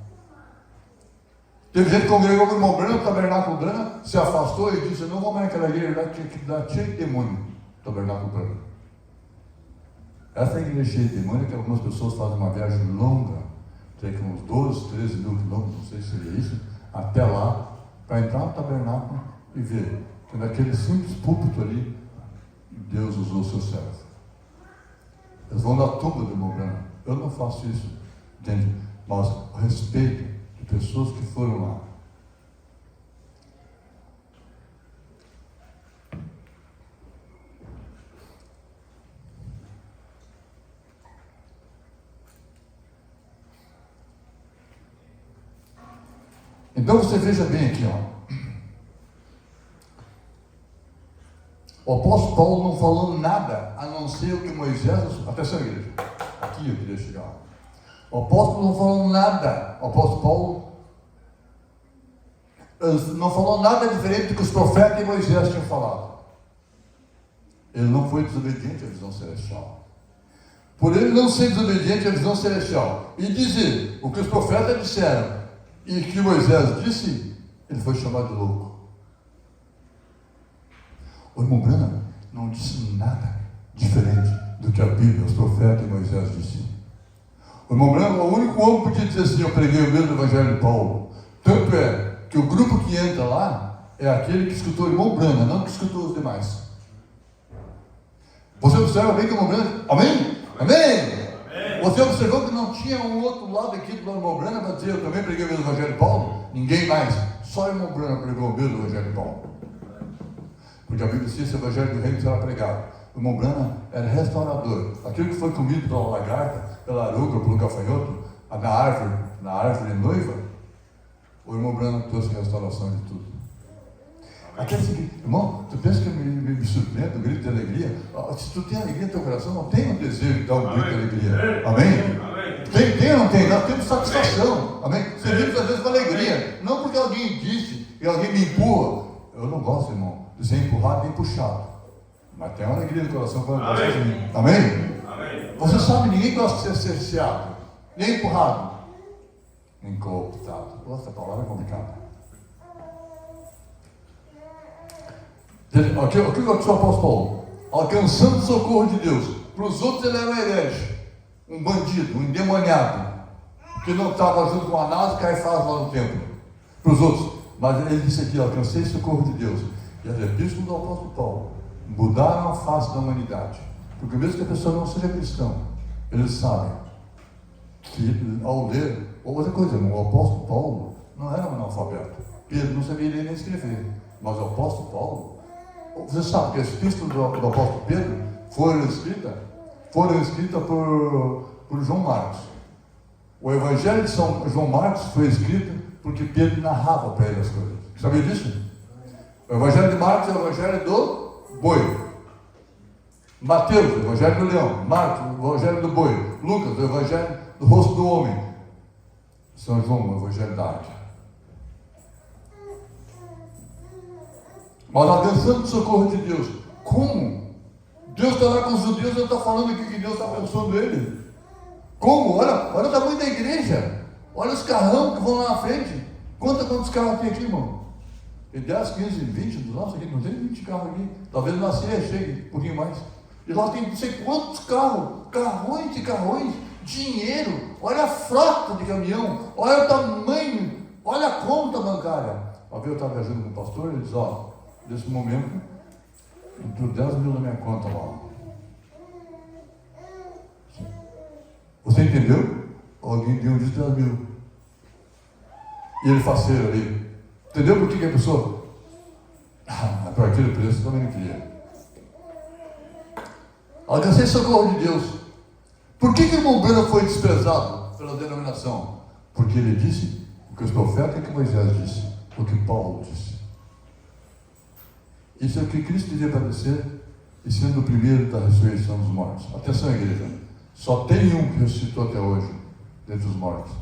Teve gente que congregou com o irmão Branham, o tabernáculo Branham, se afastou e disse: não vou mais naquela igreja, tinha que dar cheio de demônio, tabernáculo Branham. Essa igreja cheia de demônio é que algumas pessoas fazem uma viagem longa, tem que uns 12, 13 mil quilômetros, não sei se seria isso, até lá, para entrar no tabernáculo e ver que naquele simples púlpito ali, Deus usou o seu servo. Eles vão na tumba do irmão Branham. Eu não faço isso, entende? Mas a respeito de pessoas que foram lá. Então você veja bem aqui, ó. O apóstolo Paulo não falou nada a não ser o que Moisés. Atenção, igreja. Aqui eu queria chegar. O apóstolo não falou nada. O apóstolo Paulo não falou nada diferente do que os profetas e Moisés tinham falado. Ele não foi desobediente à visão celestial. Por ele não ser desobediente à visão celestial e dizer o que os profetas disseram e que Moisés disse, ele foi chamado de louco. O irmão Branham não disse nada diferente do que a Bíblia, os profetas e Moisés disseram. O irmão Branham, o único homem que podia dizer assim, eu preguei o mesmo evangelho de Paulo. Tanto é que o grupo que entra lá é aquele que escutou o irmão Branham, não que escutou os demais. Você observa bem que o irmão Branham... Amém? Amém? Você observou que não tinha um outro lado aqui do irmão Branham para dizer, eu também preguei o mesmo evangelho de Paulo? Ninguém mais. Só o irmão Branham pregou o mesmo evangelho de Paulo. Porque a Bíblia diz que esse evangelho do reino será pregado. O irmão Branham era restaurador. Aquilo que foi comido pela lagarta, pela aruga, pelo gafanhoto, na árvore noiva, o irmão Branham trouxe restauração de tudo. Aquele seguinte, irmão, tu pensa que eu me surpreendo, um grito de alegria? Se tu tem alegria no teu coração, não tem um desejo de dar um grito de alegria. Amém? Tem ou não tem? Nós temos satisfação. Amém? Você vive às vezes com alegria. Não porque alguém disse e alguém me empurra. Eu não gosto, irmão, de ser empurrado nem puxado. Mas tem uma alegria no coração quando gosta de mim. Amém? Você sabe, ninguém gosta de ser cerceado, nem empurrado, nem cooptado. Essa palavra é complicada. O que eu disse ao apóstolo Paulo? Alcançando o socorro de Deus. Para os outros ele era um herege, um bandido, um endemoniado, que não estava junto com Anás e Caifás lá no templo. Para os outros. Mas ele disse aqui, alcancei o socorro de Deus. E as epístolas do apóstolo Paulo mudaram a face da humanidade. Porque mesmo que a pessoa não seja cristã, eles sabem que ao ler, outra coisa, o apóstolo Paulo não era um analfabeto. Pedro não sabia ler nem escrever. Mas o apóstolo Paulo, você sabe que as epístolas do apóstolo Pedro foram escritas por João Marcos. O evangelho de São João Marcos foi escrito porque Pedro narrava para ele as coisas. Sabia disso? O evangelho de Marcos é o evangelho do boi. Mateus, o evangelho do leão. Marcos, o evangelho do boi. Lucas, o evangelho do rosto do homem. São João, o evangelho da águia. Mas alcançando o socorro de Deus. Como? Deus está lá com os judeus, ele está falando aqui que Deus está abençoando ele. Como? Olha o tamanho da igreja. Olha os carrão que vão lá na frente. Quantos carros tem aqui, irmão? Tem 10, 15, 20, nossa, aqui não tem 20 carros aqui. Talvez na Síria chegue um pouquinho mais. E lá tem não sei quantos carros, carrões e carrões, dinheiro. Olha a frota de caminhão, olha o tamanho, olha a conta bancária. Uma vez eu estava viajando com o pastor, ele diz, nesse momento, entrou 10 mil na minha conta lá. Você entendeu? Alguém deu de 10 mil. E ele faceiro ali. Entendeu por que a pessoa? Para aquele preço também não queria. Alcancei socorro de Deus. Por que o irmão Branham foi desprezado pela denominação? Porque ele disse o que os profetas que Moisés disse, o que Paulo disse. Isso é o que Cristo iria padecer e sendo o primeiro da ressurreição dos mortos. Atenção, igreja. Só tem um que ressuscitou até hoje dentre os mortos.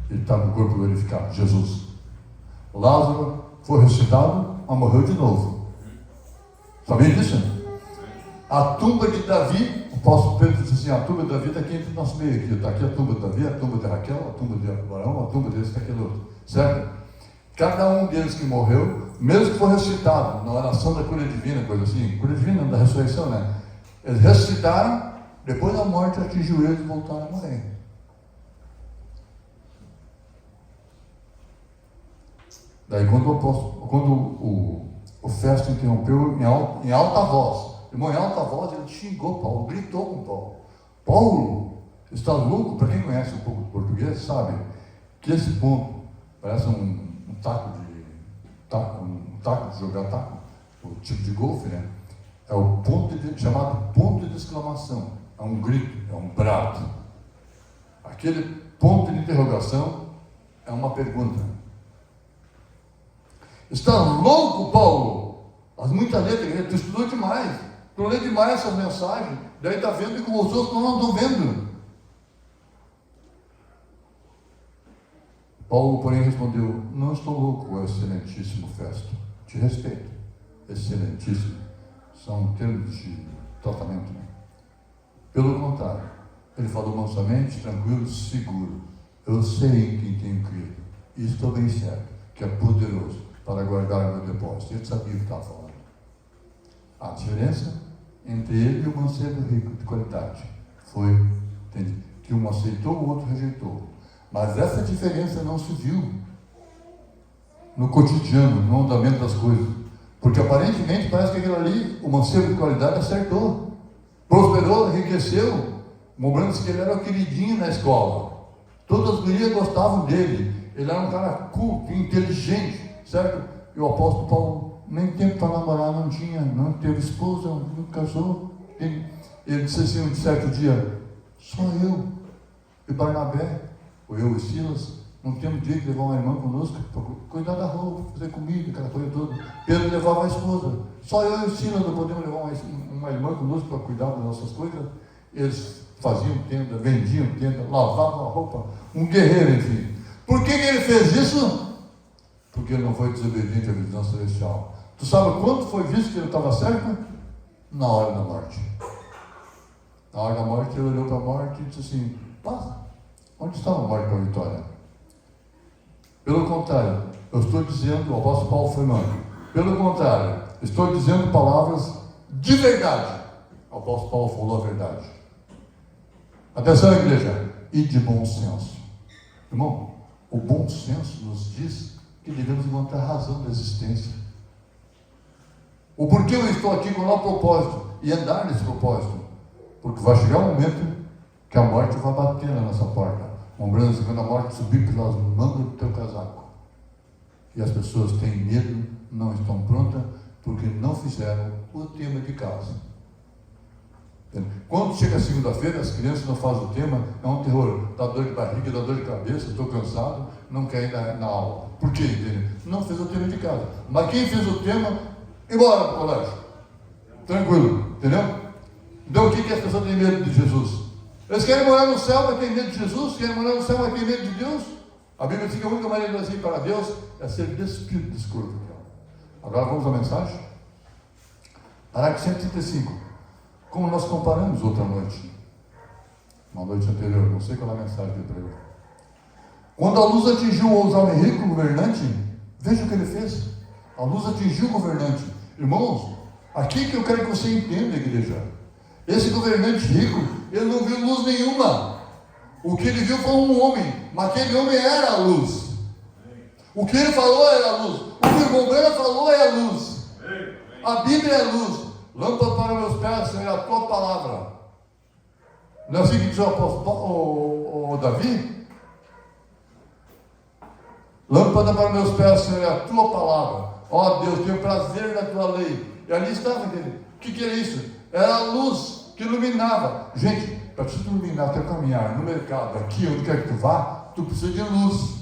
Ele está com o corpo glorificado, Jesus. Lázaro foi ressuscitado, mas morreu de novo. Sabia disso? A tumba de Davi, o apóstolo Pedro disse assim, a tumba de Davi está aqui entre nosso meio aqui. Está aqui a tumba de Davi, a tumba de Raquel, a tumba de Abraão, a tumba desse, daquele outro. Certo? Cada um deles que morreu, mesmo que for ressuscitado, na oração da cura divina, coisa assim, cura divina da ressurreição, né? Eles ressuscitaram, depois da morte atingiu eles e voltaram a morrer. Daí quando o Festo interrompeu em alta voz, irmão, em alta voz, ele xingou Paulo, gritou com Paulo. Paulo está louco, para quem conhece um pouco de português, sabe que esse ponto parece um taco de jogar taco, o tipo de golfe, né? É o chamado ponto de exclamação, é um grito, é um brado. Aquele ponto de interrogação é uma pergunta. Está louco, Paulo? As muitas letras, tu estudou demais, tu lê demais essas mensagens, daí está vendo que os outros não estão vendo. Paulo, porém, respondeu, não estou louco, excelentíssimo Festo, te respeito. Excelentíssimo são termos de tratamento, né? Pelo contrário, ele falou mansamente, tranquilo, seguro. Eu sei em quem tenho crido, e estou bem certo que é poderoso para guardar o meu depósito. Ele sabia o que estava falando. A diferença entre ele e o mancebo rico de qualidade foi, entende? que um aceitou, o outro rejeitou. Mas essa diferença não se viu no cotidiano, no andamento das coisas. Porque aparentemente parece que aquele ali, o mancebo de qualidade, acertou. Prosperou, enriqueceu. Lembrando-se que ele era o queridinho na escola. Todas as gurias gostavam dele. Ele era um cara culto, inteligente, certo? E o apóstolo Paulo nem tempo para namorar não tinha, não teve esposa, não casou. Ele disse assim um certo dia: só eu e Barnabé, ou eu e Silas, não temos dia de levar uma irmã conosco para cuidar da roupa, fazer comida, aquela coisa toda. Pedro levava a esposa. Só eu e o Silas não podemos levar uma irmã conosco para cuidar das nossas coisas. Eles faziam tenda, vendiam tenda, lavavam a roupa. Um guerreiro, enfim. Por que ele fez isso? Porque ele não foi desobediente à visão celestial. Tu sabe quanto foi visto que ele estava certo? Na hora da morte. Na hora da morte, ele olhou para a morte e disse assim: passa, onde está a morte para a vitória? Pelo contrário, eu estou dizendo, o apóstolo Paulo foi manco. Pelo contrário, estou dizendo palavras de verdade. O apóstolo Paulo falou a verdade. Atenção, igreja, e de bom senso. Irmão, o bom senso nos diz que devemos encontrar razão da existência. O porquê eu estou aqui, com o propósito, e andar nesse propósito. Porque vai chegar um momento que a morte vai bater na nossa porta. Lembrando-se, quando a morte subir pelas mangas do teu casaco. E as pessoas têm medo, não estão prontas, porque não fizeram o tema de casa. Quando chega segunda-feira, as crianças não fazem o tema, é um terror. Dá dor de barriga, dá dor de cabeça, estou cansado, não quer ir na aula. Por quê? Entendeu? Não fez o tema de casa. Mas quem fez o tema, embora para o colégio. Tranquilo, entendeu? Então o que as pessoas têm medo de Jesus? Eles querem morar no céu, mas têm medo de Jesus. Querem morar no céu, mas têm medo de Deus. A Bíblia diz que a única maneira de assim para Deus é ser despido desse corpo. Agora vamos à mensagem. Parágrafo 135. Como nós comparamos outra noite, uma noite anterior, não sei qual é a mensagem que eu preguei. Quando a luz atingiu o homem rico, o governante, veja o que ele fez. A luz atingiu o governante. Irmãos, aqui que eu quero que você entenda, igreja. Esse governante rico, ele não viu luz nenhuma. O que ele viu foi um homem, mas aquele homem era a luz. O que ele falou era a luz. O que o governo falou é a luz. A Bíblia é a luz. Lâmpada para meus pés, Senhor, é a tua palavra. Não é assim que diz o apóstolo o Davi? Lâmpada para meus pés, Senhor, é a tua palavra. Ó Deus, tenho prazer na tua lei. E ali estava, entendeu? O que era isso? Era a luz que iluminava. Gente, para te iluminar, teu caminhar no mercado, aqui, onde quer que tu vá, tu precisa de luz.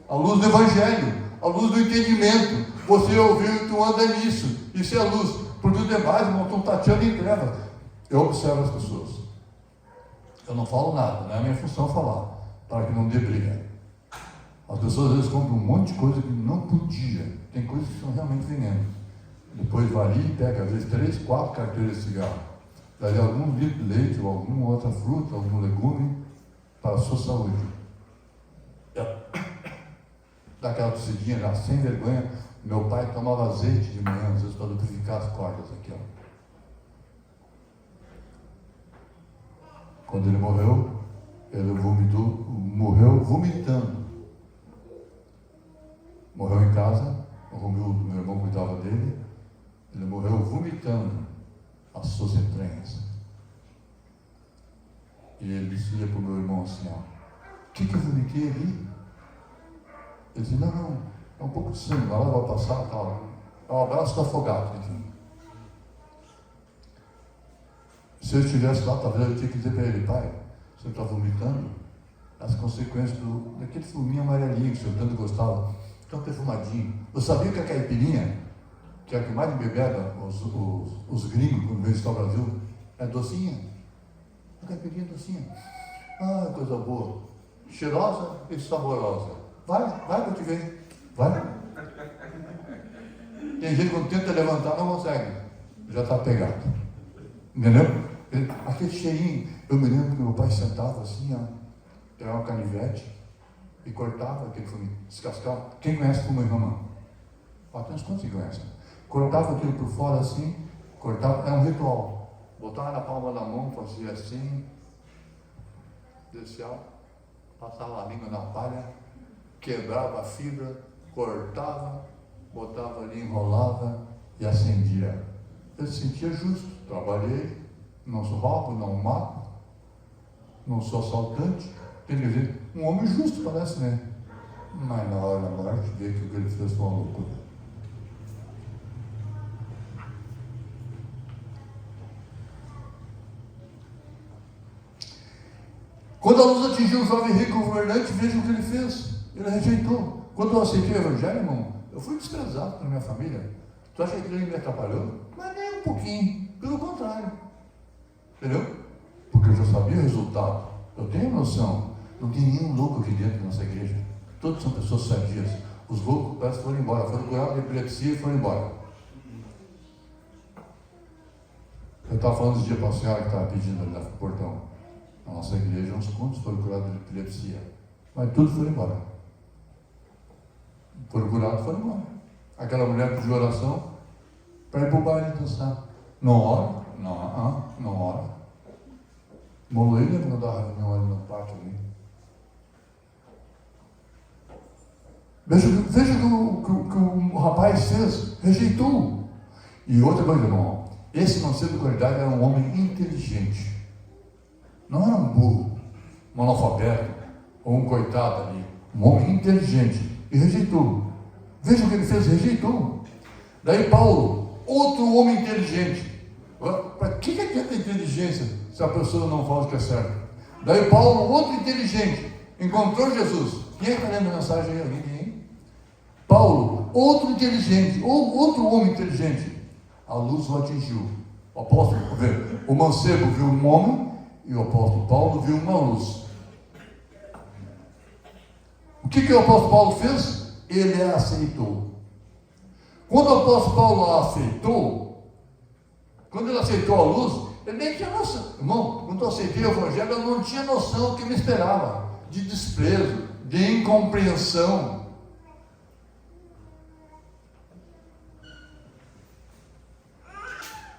A luz do Evangelho, a luz do entendimento. Você ouviu e tu anda nisso. Isso é a luz. Por tudo demais, irmão, estão tateando em trevas. Eu observo as pessoas. Eu não falo nada, não é a minha função falar, para que não dê briga. As pessoas às vezes compram um monte de coisa que não podia. Tem coisas que são realmente veneno. Depois vai ali e pega, às vezes, 3, 4 carteiras de cigarro. Daí algum litro de leite, ou alguma outra fruta, algum legume, para a sua saúde. Dá aquela tossidinha já, sem vergonha. Meu pai tomava azeite de manhã, às vezes, para lubrificar as cordas aqui, ó. Quando ele morreu, ele morreu vomitando. Morreu em casa, o meu irmão cuidava dele, ele morreu vomitando as suas entranhas. E ele dizia para o meu irmão assim, ó: o que eu vomitei ali? Ele disse: não, é um pouco de sangue, lá vai passar, tal. É um abraço do afogado, enfim. Se eu estivesse lá, talvez eu tinha que dizer para ele: pai, você está vomitando as consequências daquele fuminho amarelinho que o senhor tanto gostava, tão perfumadinho. Eu sabia que a caipirinha, que é a que mais embebeda os gringos quando vêm ao Brasil, é docinha. A caipirinha é docinha. Ah, coisa boa. Cheirosa e saborosa. Vai que eu te vejo. Vai. Tem gente que quando tenta levantar não consegue. Já está pegado. Entendeu? Aquele cheirinho. Eu me lembro que meu pai sentava assim, ó, pegava uma canivete e cortava aquele fuminho, descascava. Quem conhece fumo em Roma? Tem uns quantos que conhecem? Cortava aquilo por fora assim, cortava, é um ritual. Botava na palma da mão, fazia assim. descia, passava a língua na palha, quebrava a fibra, cortava, botava ali, enrolava e acendia. Ele se sentia justo. Trabalhei, não sou roubo, não mato, não sou assaltante. Quer dizer, um homem justo parece, né? Mas na hora da morte, vê que o que ele fez foi uma loucura. Quando a luz atingiu o jovem rico governante, veja o que ele fez. Ele rejeitou. Quando eu aceitei o evangelho, irmão, eu fui desprezado pela minha família. Tu acha que ele me atrapalhou? Mas nem um pouquinho. Pelo contrário. Entendeu? Porque eu já sabia o resultado. Eu tenho noção. Não tem nenhum louco aqui dentro da nossa igreja. Todos são pessoas sadias. Os loucos parece que foram embora. Foram curados de epilepsia e foram embora. Eu estava falando esse dia para a senhora que estava pedindo ali no portão. Na nossa igreja, uns quantos foram curados de epilepsia. Mas tudo foi embora. Foram curados, foram embora. Aquela mulher pediu oração para ir para o baile dançar. Não ora? Não ora. Moloei quando dava reunião ali no pátio ali. Veja o que o rapaz fez, rejeitou. E outra coisa, irmão, esse mancebo de qualidade era um homem inteligente. Não era um burro, um analfabeto, ou um coitado ali. Um homem inteligente. E rejeitou. Veja o que ele fez, rejeitou. Daí Paulo, outro homem inteligente. Para que adianta a inteligência se a pessoa não fala o que é certo? Daí Paulo, outro inteligente, encontrou Jesus. Quem está lendo a mensagem aí? Alguém? Paulo, outro inteligente, outro homem inteligente. A luz o atingiu. O apóstolo, o mancebo viu um homem e o apóstolo Paulo viu uma luz. O que o apóstolo Paulo fez? Ele a aceitou. Quando o apóstolo Paulo a aceitou, quando ele aceitou a luz, ele nem tinha noção. Irmão, quando eu aceitei o evangelho, eu não tinha noção do que me esperava. De desprezo, de incompreensão.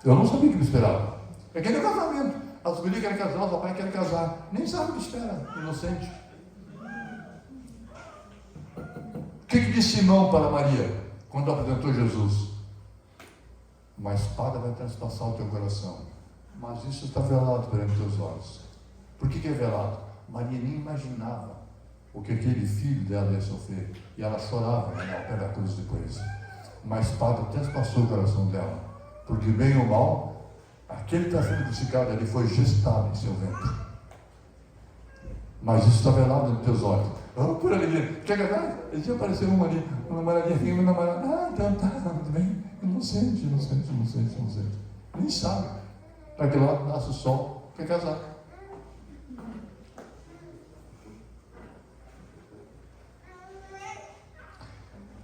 Eu não sabia o que me esperava. É que nem o casamento. As gurias querem casar, os rapazes querem casar. Nem sabe o que espera, inocente. O que disse Simão para Maria, quando apresentou Jesus? Uma espada vai transpassar o teu coração. Mas isso está velado perante teus olhos. Por que é velado? Maria nem imaginava o que aquele filho dela ia sofrer. E ela chorava ao pé da cruz depois. Uma espada transpassou o coração dela. Porque bem ou mal, aquele que está sendo crucificado ali foi gestado em seu ventre. Mas isso está velado nos teus olhos. Vamos por ali. Chega lá, ele tinha aparecido uma ali, uma namoradinha aqui, uma namorada. Então tá, tudo bem. Inocente. Nem sabe. Para que lá nasce o sol, quer casar.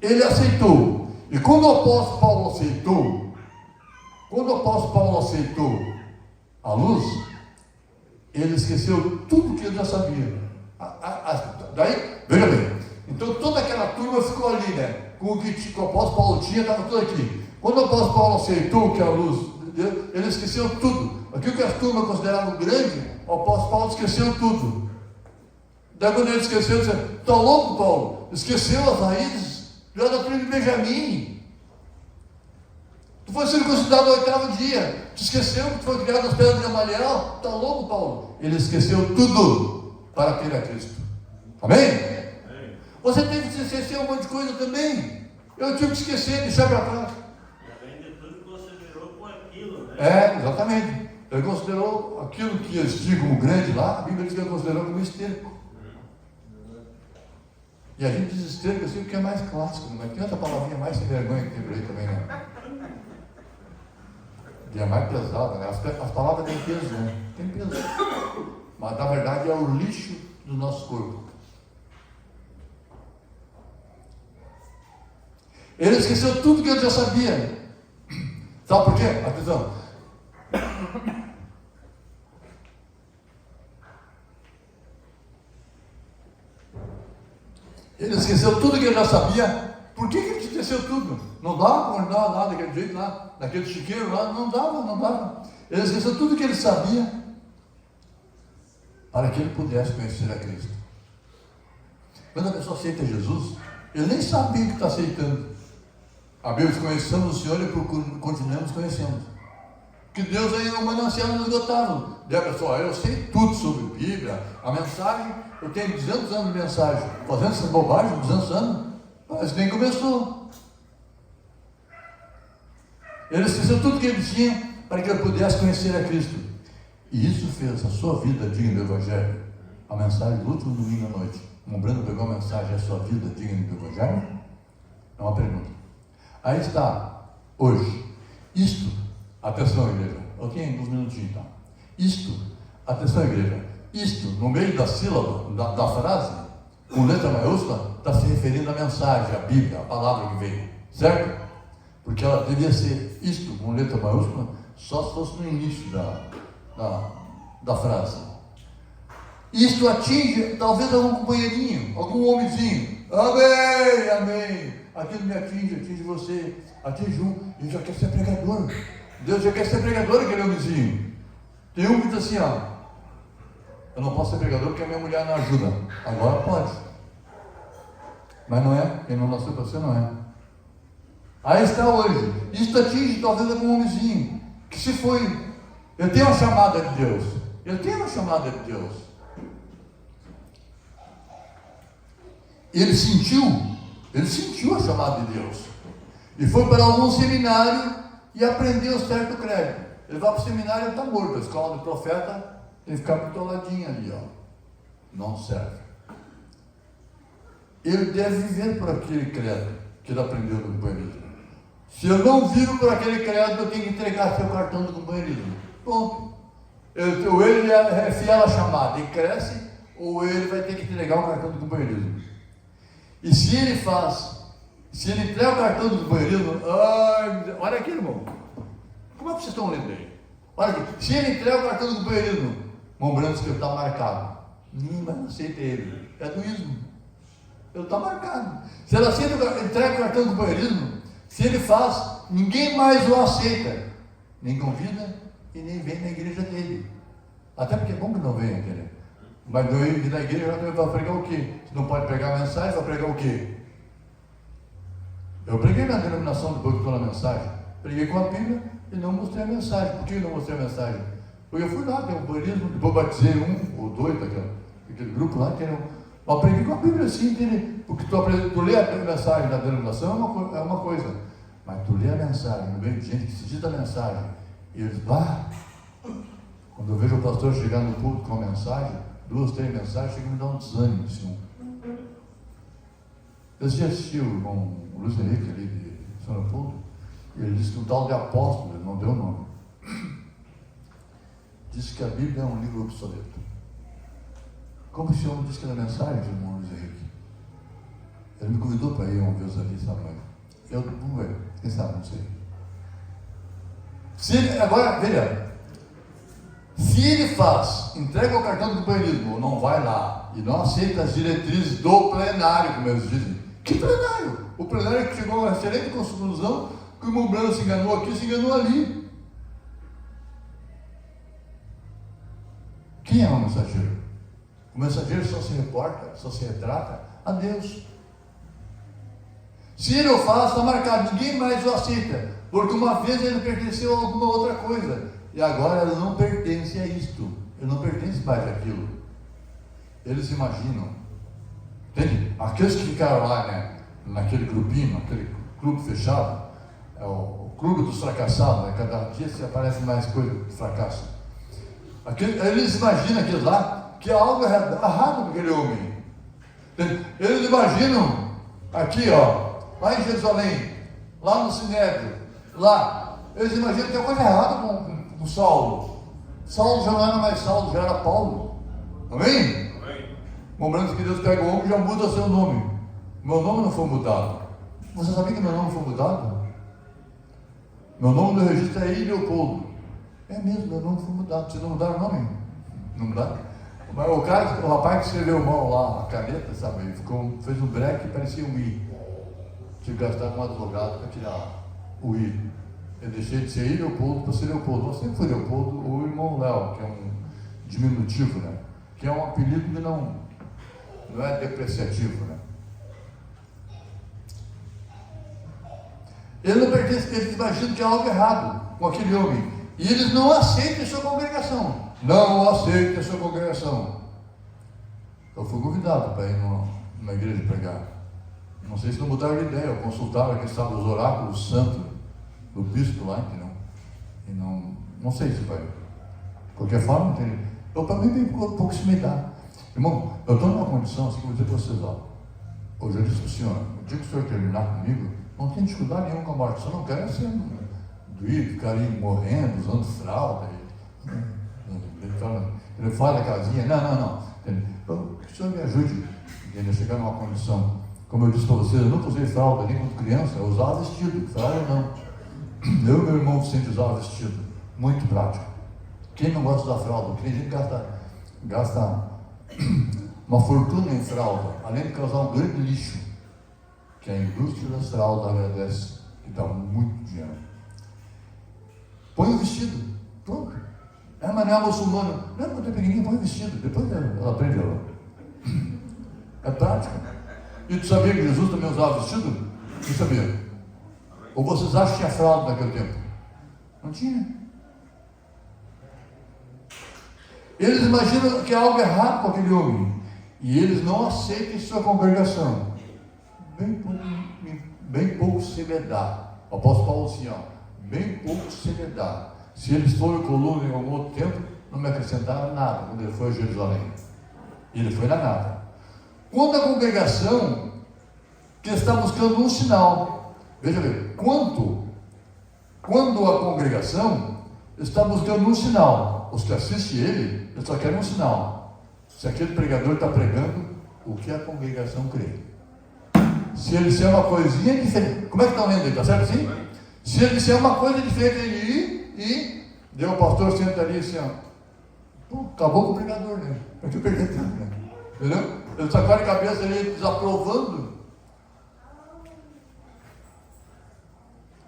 Ele aceitou. E quando o apóstolo Paulo aceitou a luz, ele esqueceu tudo que ele já sabia. Daí, veja bem, então toda aquela turma ficou ali, né? Com o que o apóstolo Paulo tinha, estava tudo aqui. Quando o apóstolo Paulo aceitou que a luz, ele esqueceu tudo. Aquilo que as turmas consideravam grande, o apóstolo Paulo esqueceu tudo. Daí quando ele esqueceu, ele disse: está louco, Paulo? Esqueceu as raízes? Tu é da tribo de Benjamim. Tu foi circuncidado no 8º dia. Tu esqueceu que tu foi criado nas pedras de Gamaliel? Está louco, Paulo? Ele esqueceu tudo para ter a Cristo. Amém? Você teve que esquecer um monte de coisa também. Eu tive que esquecer, deixar para trás. Além de tudo, considerou com aquilo, né? Exatamente. Ele considerou aquilo que eles tinham como grande lá, a Bíblia diz que ele considerou como esterco. E a gente diz esterco assim porque é mais clássico, mas tem outra palavrinha mais sem vergonha que tem por aí também, né? E é mais pesada, né? As palavras têm peso, né? Tem peso. Mas na verdade é o lixo do nosso corpo. Ele esqueceu tudo que ele já sabia. Sabe por quê? Atenção. Ele esqueceu tudo que ele já sabia. Por que ele esqueceu tudo? Não dava para andar lá daquele jeito lá, daquele chiqueiro lá, não dava. Ele esqueceu tudo que ele sabia. para que ele pudesse conhecer a Cristo. Quando a pessoa aceita Jesus, ele nem sabia que está aceitando. A Bíblia diz: conheçamos o Senhor e continuamos conhecendo. Que Deus é um manancial inesgotável. Daí a pessoa: eu sei tudo sobre Bíblia, a mensagem, eu tenho 200 anos de mensagem, fazendo essa bobagem, 200 anos, mas nem começou. Ele esqueceu tudo que ele tinha para que ele pudesse conhecer a Cristo. E isso fez a sua vida digna do Evangelho. A mensagem do último domingo à noite. O Brando pegou a mensagem: a sua vida digna do Evangelho? É uma pergunta. Aí está, hoje, isto, atenção igreja, ok? Uns minutinhos então. Isto, atenção igreja, isto, no meio da sílaba, da frase, com letra maiúscula, está se referindo à mensagem, à Bíblia, à palavra que veio, certo? Porque ela devia ser isto, com letra maiúscula, só se fosse no início da frase. Isto atinge talvez algum companheirinho, algum homenzinho. Amém, amém. Aquilo me atinge você, atinge um, ele já quer ser pregador. Deus já quer ser pregador, aquele homenzinho. Tem um que diz assim: ó, eu não posso ser pregador porque a minha mulher não ajuda. Agora pode. Mas não é, quem não nasceu para ser não é. Aí está hoje. Isto atinge talvez algum homenzinho que se foi. Ele tem uma chamada de Deus. Ele tem uma chamada de Deus. Ele sentiu a chamada de Deus. E foi para algum seminário e aprendeu certo crédito. Ele vai para o seminário e está morto. A escola do profeta tem que ficar pitoladinho ali, ó. Não serve. Ele deve viver por aquele crédito que ele aprendeu no companheirismo. Se eu não vivo por aquele crédito, eu tenho que entregar seu cartão do companheirismo. Ponto. Ou ele é fiel à chamada e cresce, ou ele vai ter que entregar o cartão do companheirismo. E se ele entrega o cartão do companheirismo, olha aqui, irmão. Como é que vocês estão lendo aí? Olha aqui. Se ele entrega o cartão do companheirismo, irmão Branco, que ele está marcado. Ninguém mais aceita ele. É do ismo. Ele está marcado. Se ela entrega o cartão do companheirismo, se ele faz, ninguém mais o aceita. Nem convida e nem vem na igreja dele. Até porque é bom que não venha, querido. Mas na igreja vai pregar o quê? Se não pode pregar a mensagem, vai pregar o quê? Eu preguei na denominação depois que estou na mensagem. Preguei com a Bíblia e não mostrei a mensagem. Por que eu não mostrei a mensagem? Porque eu fui lá, tem um companheirismo, depois batizei um ou dois daquele grupo lá, mas preguei com a Bíblia assim, entende? Porque tu lê a mensagem da denominação é uma coisa, mas tu lê a mensagem no meio de gente que se diz a mensagem, e eles, quando eu vejo o pastor chegar no púlpito com a mensagem, 2, 3 mensagens, chega a me dar um desânimo assim. Eu já assisti o irmão Luiz Henrique ali de São Leopoldo, e ele disse que um tal de apóstolo, ele não deu o nome, disse que a Bíblia é um livro obsoleto. Como o senhor disse que era mensagem, irmão Luiz Henrique? Ele me convidou para ir uma vez ali, sabe? Eu, vamos ver, quem sabe, não sei. Agora, veja, se ele entrega o cartão do companheirismo, ou não vai lá, e não aceita as diretrizes do plenário, como eles dizem, que plenário? O plenário que chegou a uma excelente conclusão que o irmão Brando se enganou aqui, se enganou ali. Quem é o mensageiro? O mensageiro só se reporta, só se retrata a Deus. Se ele o faz, está marcado, ninguém mais o aceita, porque uma vez ele pertenceu a alguma outra coisa, e agora ele não pertence a isto, ele não pertence mais àquilo. Eles imaginam, entende? Aqueles que ficaram lá, né, naquele grupinho, naquele clube fechado, é o clube dos fracassados, né? Cada dia se aparece mais coisa de fracasso. Eles imaginam aquilo lá, que há algo errado com aquele homem. Eles imaginam aqui, ó, lá em Jerusalém, lá no Sinédrio, lá, eles imaginam que tem coisa errada com Saulo. Saulo já não era mais Saulo, já era Paulo. Amém? Amém. Lembrando que Deus pega o homem e já muda seu nome. Meu nome não foi mudado. Você sabia que meu nome foi mudado? Meu nome no registro é Leopoldo. É mesmo, meu nome foi mudado. Vocês não mudaram o nome? Não mudaram? Mas o rapaz que escreveu mal lá, a caneta, sabe? Ele fez um break que parecia um I. Tive que gastar com um advogado para tirar o I. Eu deixei de ser Leopoldo para ser Leopoldo. Não sempre foi Leopoldo, o irmão Léo, que é um diminutivo, né? que é um apelido que não é depreciativo, né? Ele não pertence, eles imaginam que há algo errado com aquele homem, e eles não aceitam a sua congregação. Não aceitam a sua congregação. Eu fui convidado para ir numa igreja pregar. Não sei se não mudaram de ideia, eu consultava aqui estavam os oráculos santos do bispo lá, e não sei se vai. De qualquer forma, para mim tem pouco se me dá. Irmão, eu estou numa condição, assim, que eu vou dizer para vocês, ó. Hoje eu disse para o senhor, o dia que o senhor terminar comigo, não tem dificuldade nenhuma com a morte, só não quero ser doído, ficar aí morrendo, usando fralda. Ele fala da casinha, não. Que o senhor me ajude a chegar numa condição. Como eu disse para vocês, eu nunca usei fralda nem quando criança, eu usava vestido, fralda não. Eu e meu irmão Vicente usava vestido, muito prático. Quem não gosta da fralda? Porque a gente gasta uma fortuna em fralda, além de causar um grande lixo, que a indústria das fraldas agradece, que dá muito dinheiro. Põe o vestido, pronto. Mas não é muçulmano. Não é muito pequenininho, põe o vestido, depois ela aprende ela. É prática. E tu sabia que Jesus também usava vestido? Tu sabia? Ou vocês acham que tinha fralda naquele tempo? Não tinha. Eles imaginam que há algo errado com aquele homem, e eles não aceitam sua congregação. Bem pouco se lhe dá. O apóstolo Paulo assim, bem pouco se lhe dá. Se eles foram coluna em algum outro tempo, não me acrescentaram nada quando ele foi a Jerusalém. Ele foi na nada. Quando a congregação que está buscando um sinal, veja bem, quando a congregação está buscando um sinal, os que assistem ele, eles só querem um sinal. Se aquele pregador está pregando o que a congregação crê. Se ele disser uma coisinha diferente, como é que estão lendo aí? Está certo assim? Se ele disser uma coisa diferente e deu o pastor senta ali assim, acabou com o pregador, né? Para que perder tempo, né? Entendeu? Ele sacou de cabeça ali desaprovando.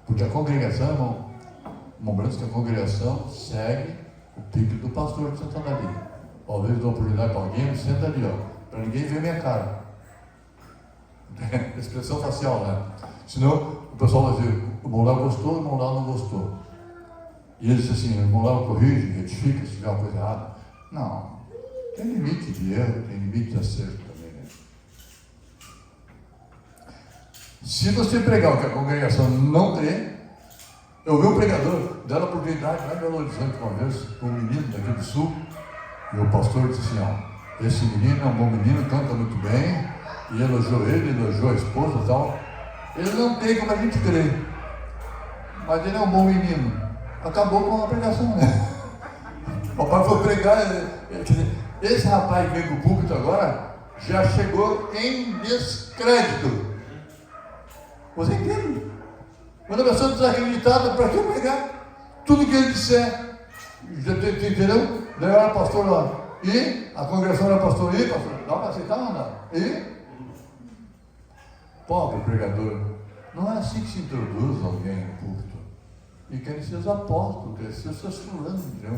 Porque a congregação, irmão, lembrando que a congregação segue o pique do pastor que senta ali. Talvez dê uma oportunidade para alguém, senta ali, para ninguém ver minha cara. Expressão facial, né? Senão o pessoal vai dizer, o irmão lá gostou, o irmão lá não gostou. E ele diz assim, o irmão lá corrige, retifica se tiver uma coisa errada. Não, tem limite de erro, tem limite de acerto também, né? Se você pregar o que a congregação não crê, eu vi um pregador, deram a oportunidade lá em Belo Horizonte uma vez, um menino daqui do sul, e o pastor disse assim, esse menino é um bom menino, canta muito bem, e elogiou ele, elogiou a esposa e tal. Ele não tem como a gente crer, mas ele é um bom menino. Acabou com a pregação, né? O papai foi pregar, esse rapaz que veio para o púlpito agora, já chegou em descrédito. Você entende? Quando a pessoa está desacreditada, para que pregar? Tudo que ele disser, já entendeu? Daí era pastor lá, e a congregação era pastor, e pastor, dá para aceitar ou não? E? Pobre pregador, não é assim que se introduz alguém no púlpito. E querem ser os apóstolos, querem ser os seus fulanos, entendeu?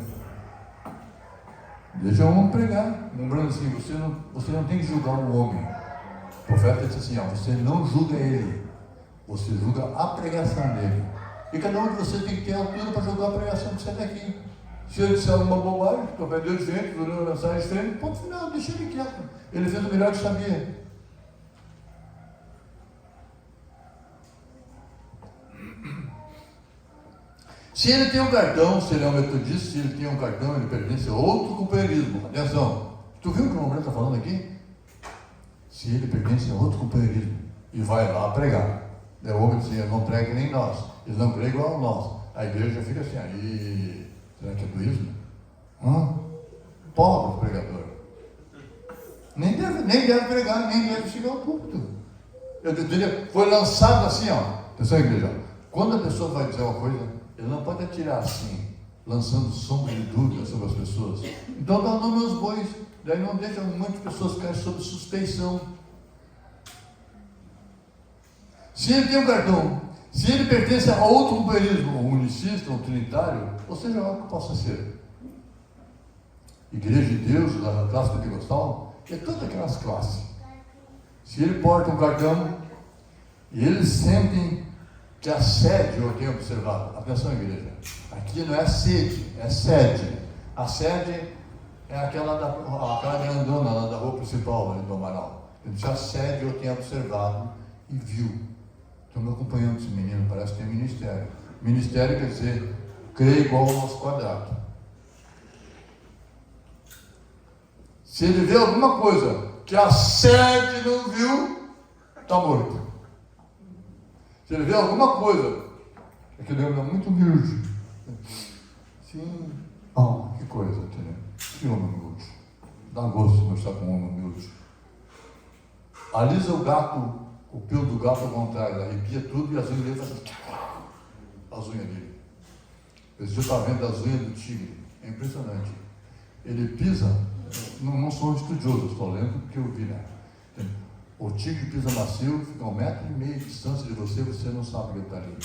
Deixa um pregar, lembrando assim, você não tem que julgar um homem. O profeta disse assim, você não julga ele, você julga a pregação dele. E cada um de vocês tem que ter altura para julgar a pregação que você tem aqui. Se ele disser uma bobagem, o profeta diferente, durou uma mensagem diferente, ponto final, deixa ele quieto. Ele fez o melhor que sabia. Se ele tem um cartão, se ele é um metodista, se ele tem um cartão, ele pertence a outro companheirismo. Atenção, tu viu o que o irmão está falando aqui? Se ele pertence a outro companheirismo e vai lá pregar, o homem diz, ele não prega nem nós, eles não pregam igual a nós. A igreja fica assim, aí, será que é tuísmo? Pobre pregador. Nem deve pregar, nem deve chegar ao púlpito. Foi lançado assim, atenção, igreja, quando a pessoa vai dizer uma coisa, ele não pode atirar assim, lançando sombra de dúvida sobre as pessoas. Então dá o nome aos bois, daí não deixa muitas pessoas ficarem sob suspeição. Se ele tem um cartão, se ele pertence a outro companheirismo, um unicista, um trinitário, ou seja lá o que possa ser, Igreja de Deus, da classe pentecostal, é todas aquelas classes. Se ele porta um cartão e eles sentem que a sede eu tenho observado, atenção igreja, aqui não é sede, é sede. A sede é aquela grandona lá da rua principal ali do Amaral. Ele disse, a sede eu tenho observado e viu. Estou me acompanhando esse menino, parece que tem ministério. Ministério quer dizer, crê igual ao nosso quadrado. Se ele vê alguma coisa que a sede não viu, está morto. Se ele vê alguma coisa, é que ele é muito humilde. Sim, que coisa, entendeu? Que homem humilde. Dá gosto de conversar com um homem humilde. Alisa o gato, o pelo do gato ao contrário, arrepia tudo e as unhas dele fazem as unhas dele. Esse dia eu estava vendo as unhas do tigre, é impressionante. Ele pisa, não sou estudioso, estou lendo porque eu vi, né? O tigre pisa macio, fica 1,5 metro de distância de você, você não sabe que ele está ali.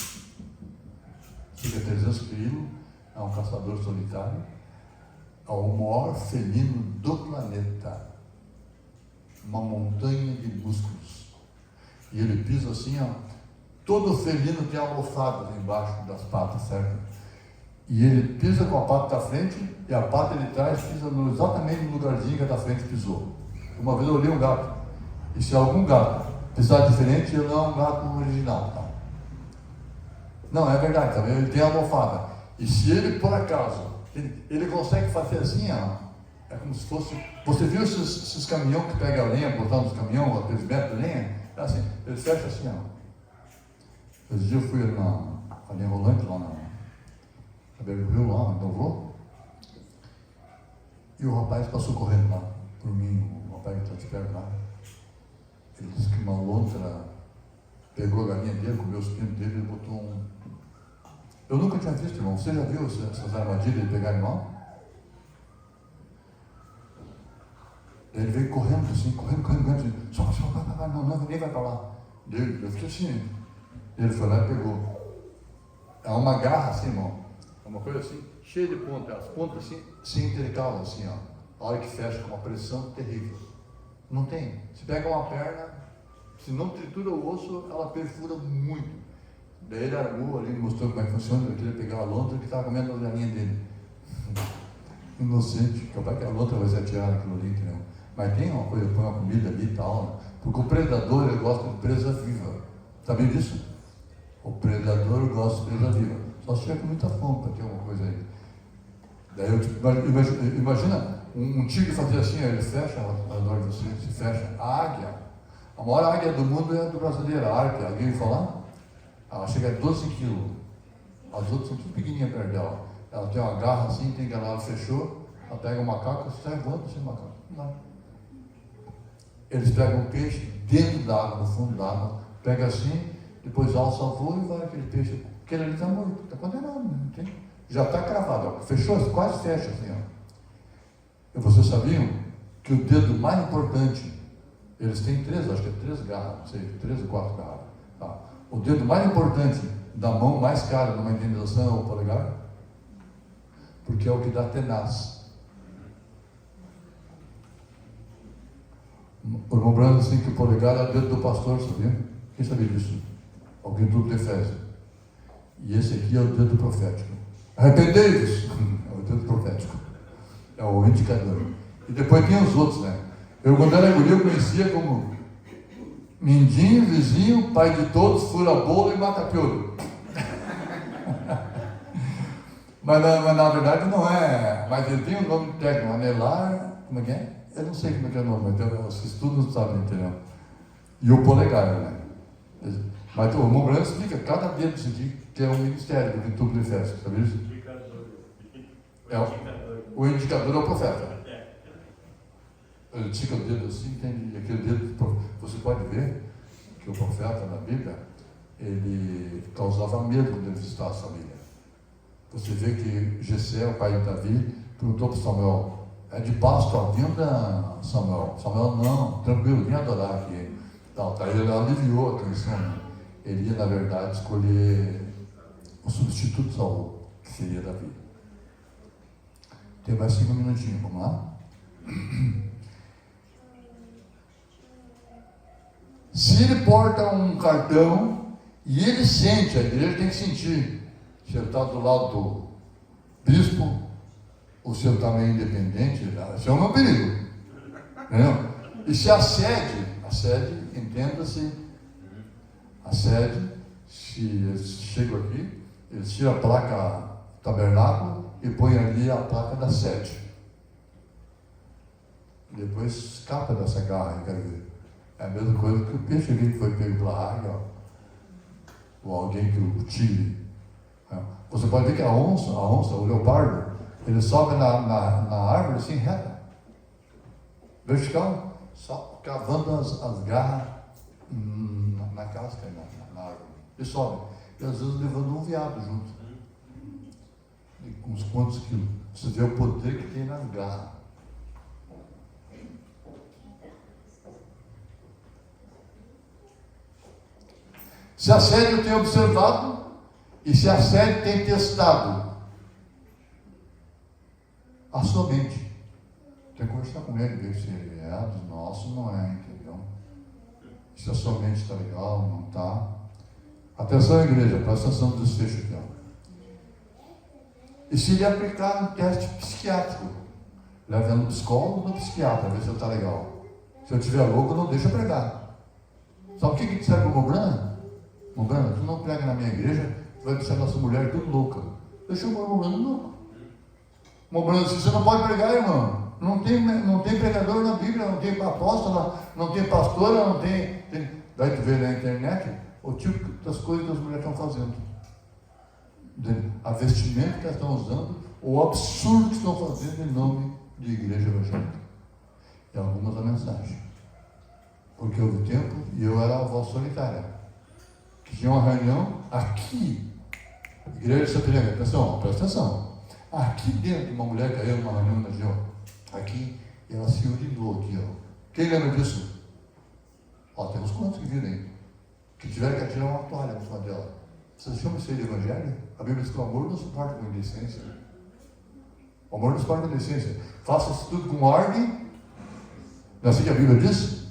Fica 300 quilos, é um caçador solitário, é o maior felino do planeta. Uma montanha de músculos. E ele pisa assim, todo felino tem almofadas embaixo das patas, certo? E ele pisa com a pata da frente e a pata de trás pisa exatamente no lugarzinho que a da frente pisou. Uma vez eu olhei um gato, e se algum gato pisar diferente, ele não é um gato original, tá? Não, é verdade, tá vendo? Ele tem almofada. E se ele, por acaso, ele consegue fazer assim, é como se fosse... Você viu esses caminhões que pegam a lenha, botando nos caminhões, aqueles metros de lenha? É assim, ele fecha assim, Esse dia eu fui ali em Rolante, lá na beira do rio, lá onde eu vou, e o rapaz passou correndo lá, por mim, o rapaz que está de perto lá. Ele disse que uma lontra pegou a galinha dele, comeu os pinos dele, ele botou um... Eu nunca tinha visto, irmão. Você já viu essas armadilhas de pegar animal? Ele veio correndo assim, correndo, assim, só, não, ninguém vai para lá. Eu fiquei assim, ele foi lá e pegou. É uma garra assim, irmão, é uma coisa assim, cheia de pontas, as pontas assim, se intercalam assim, a hora que fecha com uma pressão terrível. Não tem. Se pega uma perna, se não tritura o osso, ela perfura muito. Daí ele armou ali, mostrou como é que funciona, ele queria pegar a lontra que estava comendo a galinha dele. Inocente, capaz que a lontra vai se atirar naquilo ali, entendeu? Mas tem uma coisa, põe uma comida ali e tal, né? Porque o predador, ele gosta de presa viva. Sabia disso? O predador gosta de presa viva. Só se tiver com muita fome para ter alguma coisa aí. Daí eu imagina um tigre fazer assim, ele fecha ao redor de você, se fecha. A águia, a maior águia do mundo é a do brasileiro, a águia. Alguém ouviu falar? Ela chega a 12 quilos. As outras são tudo pequenininhas perto dela. Ela tem uma garra assim, tem que ela fechou, ela pega o macaco, sai voando assim o macaco. Não. Eles pegam o peixe dentro da água, no fundo da água, pega assim, depois alça o voo e vai aquele peixe. Aquele ali está morto, está condenado, não tem? Já está cravado, ó. Fechou, quase fecha assim, ó. E vocês sabiam que o dedo mais importante, eles têm 3, acho que é 3 garras, não sei, 3 ou 4 garras. Tá. O dedo mais importante da mão mais cara numa indenização é o polegar, porque é o que dá tenaz. O irmão Brando assim que o polegar é o dedo do pastor, sabia? Quem sabia disso? Alguém do Efésio. E esse aqui é o dedo profético. Arrependei-vos! É o dedo profético. É o indicador. E depois tem os outros, né? Eu, quando era guri, eu conhecia como mindinho, vizinho, pai de todos, fura-bolo e mata-piolho. mas na verdade não é. Mas ele tem um nome técnico, anelar, como é que é? Eu não sei como é que é o nome, mas os estudos não sabem, entendeu? E o polegar, né? Mas o irmão Branco explica cada dedo disso aqui, que é um ministério do tubo de Efésio, sabe isso? O indicador é o profeta. Ele estica o dedo assim, tem aquele dedo, você pode ver que o profeta na Bíblia, ele causava medo quando ele visitava a família. Você vê que Jessé, o pai de Davi, perguntou para Samuel, é de pasto a vinda, Samuel? Samuel, não, tranquilo, vem adorar aqui. Ele aliviou a tensão, né? Ele ia, na verdade, escolher o substituto de Saul, que seria Davi. Tem mais 5 minutinhos, vamos lá? Se ele porta um cartão e ele sente, a igreja tem que sentir, se ele está do lado do bispo, ou se ele está meio independente, esse é o meu perigo. Entendeu? E se a sede, entenda-se, a sede, se eles chegam aqui, eles tiram a placa tabernáculo e põem ali a placa da sede. Depois escapa dessa garra, quero ver. É a mesma coisa que o peixe ali que foi pego pela águia, ou alguém que o tire. Você pode ver que a onça, o leopardo, ele sobe na árvore assim, reta, vertical, só cavando as garras na casca, na árvore. Ele sobe. E às vezes levando um veado junto. E com uns quantos quilos. Você vê o poder que tem nas garras. Se a sede eu tenho observado, e se a sede tem testado a sua mente, tem que conversar com ele, ver se ele é do nosso, não é, entendeu? Se a sua mente está legal, não está. Atenção, igreja, presta atenção no desfecho aqui, ó. E se ele aplicar um teste psiquiátrico, leva no psicólogo ou no psiquiatra, ver se ele está legal. Se eu estiver louco, não deixa pregar. Sabe o que serve para o Mobrana? Mobrana, tu não prega na minha igreja, tu vai deixar nossa mulher tudo louca. Deixa o Mobrana louco. Mobrana disse, você não pode pregar, irmão. Não tem pregador na Bíblia, não tem apóstola, não tem pastora, não tem... Daí tu vê na internet o tipo das coisas que as mulheres estão fazendo. A vestimenta que elas estão usando, o absurdo que estão fazendo em nome de igreja evangélica. E algumas da mensagem. Porque houve tempo e eu era a voz solitária. Que tinha uma reunião aqui, igreja de Sapiranga, atenção, presta atenção. Aqui dentro, uma mulher caiu numa reunião na região, aqui, e ela se urinou aqui, ó. Quem lembra disso? Ó, tem uns quantos que viram aí, que tiveram que atirar uma toalha em cima dela. Vocês chamam isso aí de evangelho? A Bíblia diz que o amor não suporta com indecência. O amor não suporta com indecência. Faça-se tudo com ordem. Não é assim que a Bíblia diz?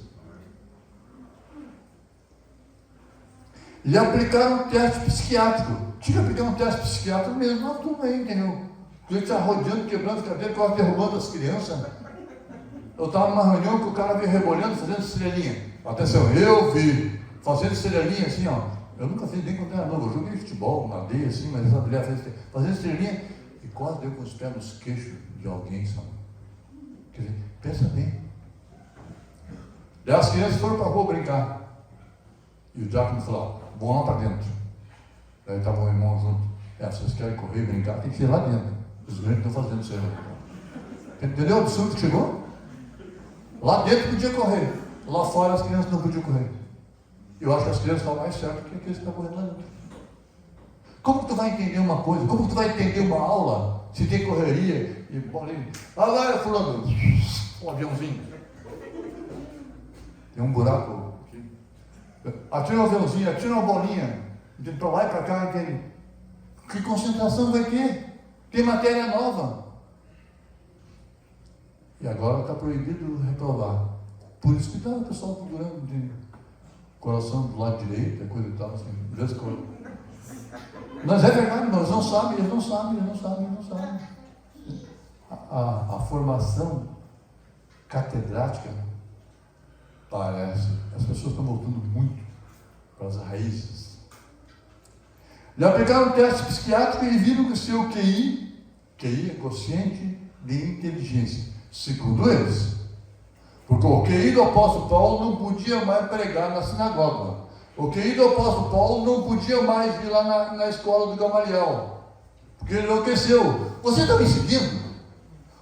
E aplicar um teste psiquiátrico. Tinha que aplicar um teste psiquiátrico mesmo, uma turma aí, entendeu? A gente está rodeando, quebrando cadeira, quase derrubando as crianças. Eu estava numa reunião que o cara veio rebolhando, fazendo estrelinha. Atenção, eu vi, fazendo estrelinha assim, ó. Eu nunca fiz nem quando era novo, eu joguei futebol, nadei assim, mas essa mulher fazendo estrelinha e quase deu com os pés nos queixos de alguém, sabe? Quer dizer, pensa bem. E as crianças foram para a rua brincar. E o diácono falou, vão lá para dentro. Daí estava o irmão junto. Vocês querem correr e brincar? Tem que ir lá dentro. Os grandes estão fazendo isso aí. Entendeu o absurdo que chegou? Lá dentro podia correr. Lá fora as crianças não podiam correr. Eu acho que as crianças estão mais certas do que aqueles que estão correndo lá dentro. Como que tu vai entender uma coisa? Como que tu vai entender uma aula se tem correria e bolinha? Ah lá, fulano, um aviãozinho. Tem um buraco aqui. Atira um aviãozinho, atira uma bolinha. Para lá e para cá, entende? Que concentração vai ter? Tem matéria nova. E agora está proibido reprovar. Por isso que está o pessoal procurando de coração do lado direito, coisa e tal, assim, mesma coisa. Mas é verdade, mas eles não sabem. A formação catedrática parece, as pessoas estão voltando muito para as raízes. Lhe aplicaram um teste psiquiátrico e viram que o seu QI é quociente de inteligência, segundo eles. Porque o QI do apóstolo Paulo não podia mais pregar na sinagoga. O QI do apóstolo Paulo não podia mais ir lá na escola do Gamaliel. Porque ele enlouqueceu. Você está me seguindo?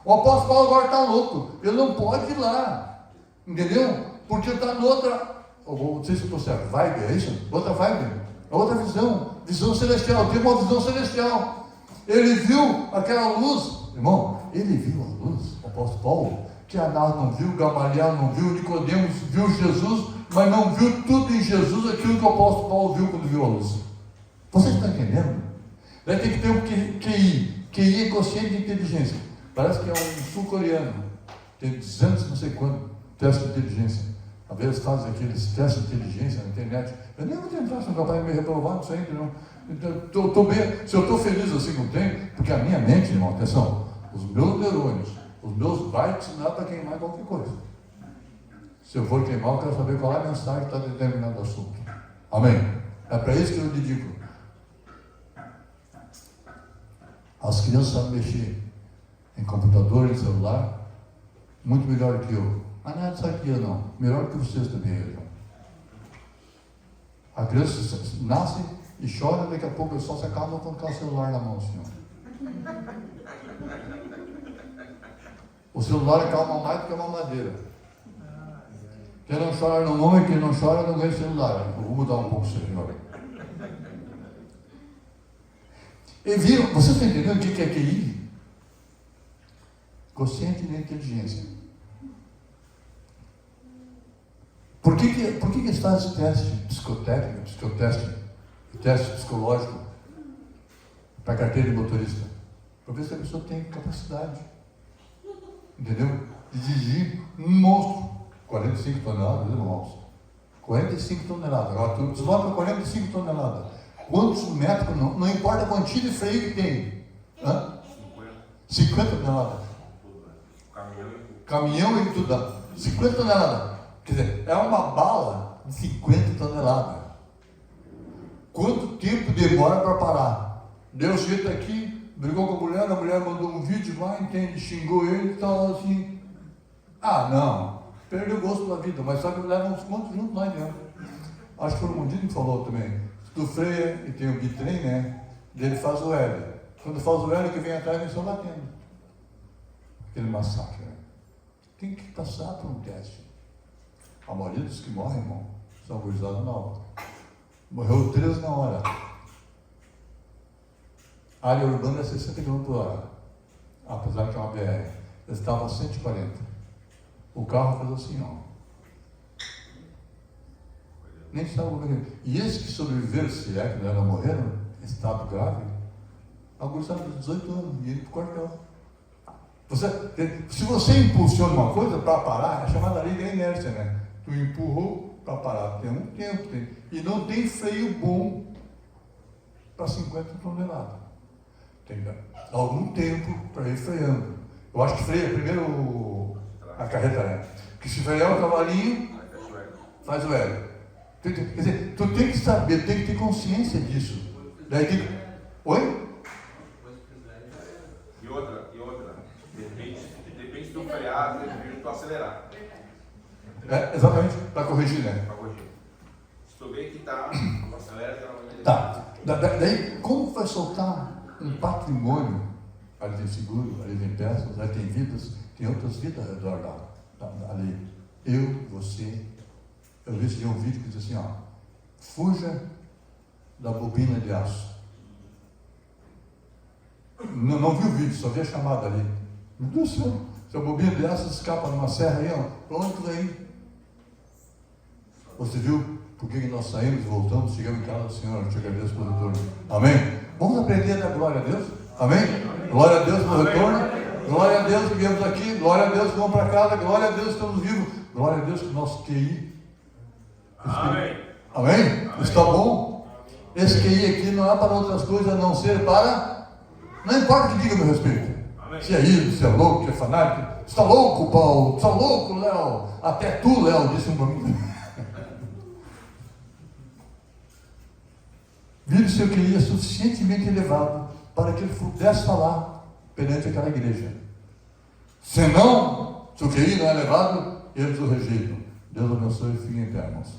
O apóstolo Paulo agora está louco. Ele não pode ir lá. Entendeu? Porque está noutra... Não sei se eu estou certo. Vibe, é isso? Outra vibe. Outra visão. Visão celestial. Tem uma visão celestial. Ele viu aquela luz. Irmão, ele viu a luz. O apóstolo Paulo. Que Anás não viu, Gamaliel não viu, Nicodemos viu Jesus, mas não viu tudo em Jesus aquilo que o apóstolo Paulo viu quando viu a luz. Vocês estão entendendo? Daí tem que ter um QI. QI é quociente de inteligência. Parece que é um sul-coreano. Tem 200, não sei quanto, teste de inteligência. Às vezes fazem aqueles testes de inteligência na internet. Eu nem vou tentar, se meu pai me reprovar, não sei ainda não. Então, se eu estou feliz assim com o tempo, porque a minha mente, irmão, atenção, os meus neurônios, os meus bytes, não dá para queimar qualquer coisa. Se eu for queimar, eu quero saber qual é a mensagem que está determinando o assunto. Amém? É para isso que eu dedico. As crianças sabem mexer em computador, em celular, muito melhor que eu. Mas não é disso aqui, não. Melhor que vocês também, irmão. A criança nasce e chora, daqui a pouco só se acaba com o celular na mão, senhor. O celular acalma mais do que a mamadeira. Quem não chora não mama, quem não chora não ganha celular. Eu vou mudar um pouco o senhor. E viram, vocês estão entendendo o que é QI? Quociente de inteligência. Por que se faz esse teste psicotécnico, teste psicológico para carteira de motorista? Para ver se a pessoa tem capacidade, entendeu? De dirigir um monstro, 45 toneladas, irmãos. 45 toneladas. Agora tu desloca 45 toneladas. Quantos metros, não importa a quantia de freio que tem. 50 toneladas. Caminhão e tudo. 50 toneladas. Quer dizer, é uma bala de 50 toneladas. Quanto tempo demora para parar? Deu jeito aqui, brigou com a mulher mandou um vídeo lá, entende, xingou ele e tal, assim. Ah, não, perdeu o gosto da vida, mas só que leva uns quantos juntos lá dentro. Acho que foi o Mundinho que falou também. Tu freia e tem o bitrem, né? Ele faz o L. Quando faz o L, que vem atrás, vem só batendo. Aquele massacre, né? Tem que passar por um teste. A maioria dos que morrem, irmão, são guizados na hora. Morreu 13 na hora. A área urbana é 60 km por hora. Apesar que é uma BR. Eles estavam a 140. O carro fez assim, ó. Nem estava morrendo. E esses que sobreviveram, se é que não morreram, em estado grave, alguns estavam de 18 anos e indo para o quartel. Se você impulsiona uma coisa para parar, é chamada lei da inércia, né? Tu empurrou para parar, tem um tempo, e não tem freio bom para 50 toneladas. Tem algum tempo para ir freando. Eu acho que freia primeiro a carreta, né? Que se frear o cavalinho, faz o L. Quer dizer, tu tem que saber, tem que ter consciência disso. Daí tem que... Oi? E outra. Depende do freado, depende do acelerar. Exatamente, para corrigir, né? Para corrigir. Se tu vê que tá, acelera, geralmente... Tá. Daí, como vai soltar um patrimônio? Ali tem seguro, ali tem peças, ali tem vidas, tem outras vidas ao redor ali. Eu, você... Eu vi um vídeo que diz assim, ó, fuja da bobina de aço. Não vi o vídeo, só vi a chamada ali. Meu Deus do céu, se a bobina de aço escapa numa serra aí, ó, para onde tu vai ir? Você viu por que nós saímos, voltamos, chegamos em casa do Senhor? Eu te agradeço pelo retorno. Amém? Vamos aprender a dar glória a Deus? Amém? Glória a Deus pelo retorno. Glória a Deus que viemos aqui. Glória a Deus que vamos para casa. Glória a Deus que estamos vivos. Glória a Deus que o nosso QI. Amém. Amém? Está bom? Esse QI aqui não é para outras coisas a não ser para... Não importa o que diga a meu respeito. Amém. Se é isso, se é louco, se é fanático. Você está louco, Paulo? Você está louco, Léo? Até tu, Léo, disse um para mim. Vire seu QI é suficientemente elevado para que ele pudesse falar perante aquela igreja. Senão, se o QI não é elevado, eles o rejeitam. Deus abençoe e fiquem em pé, irmãos.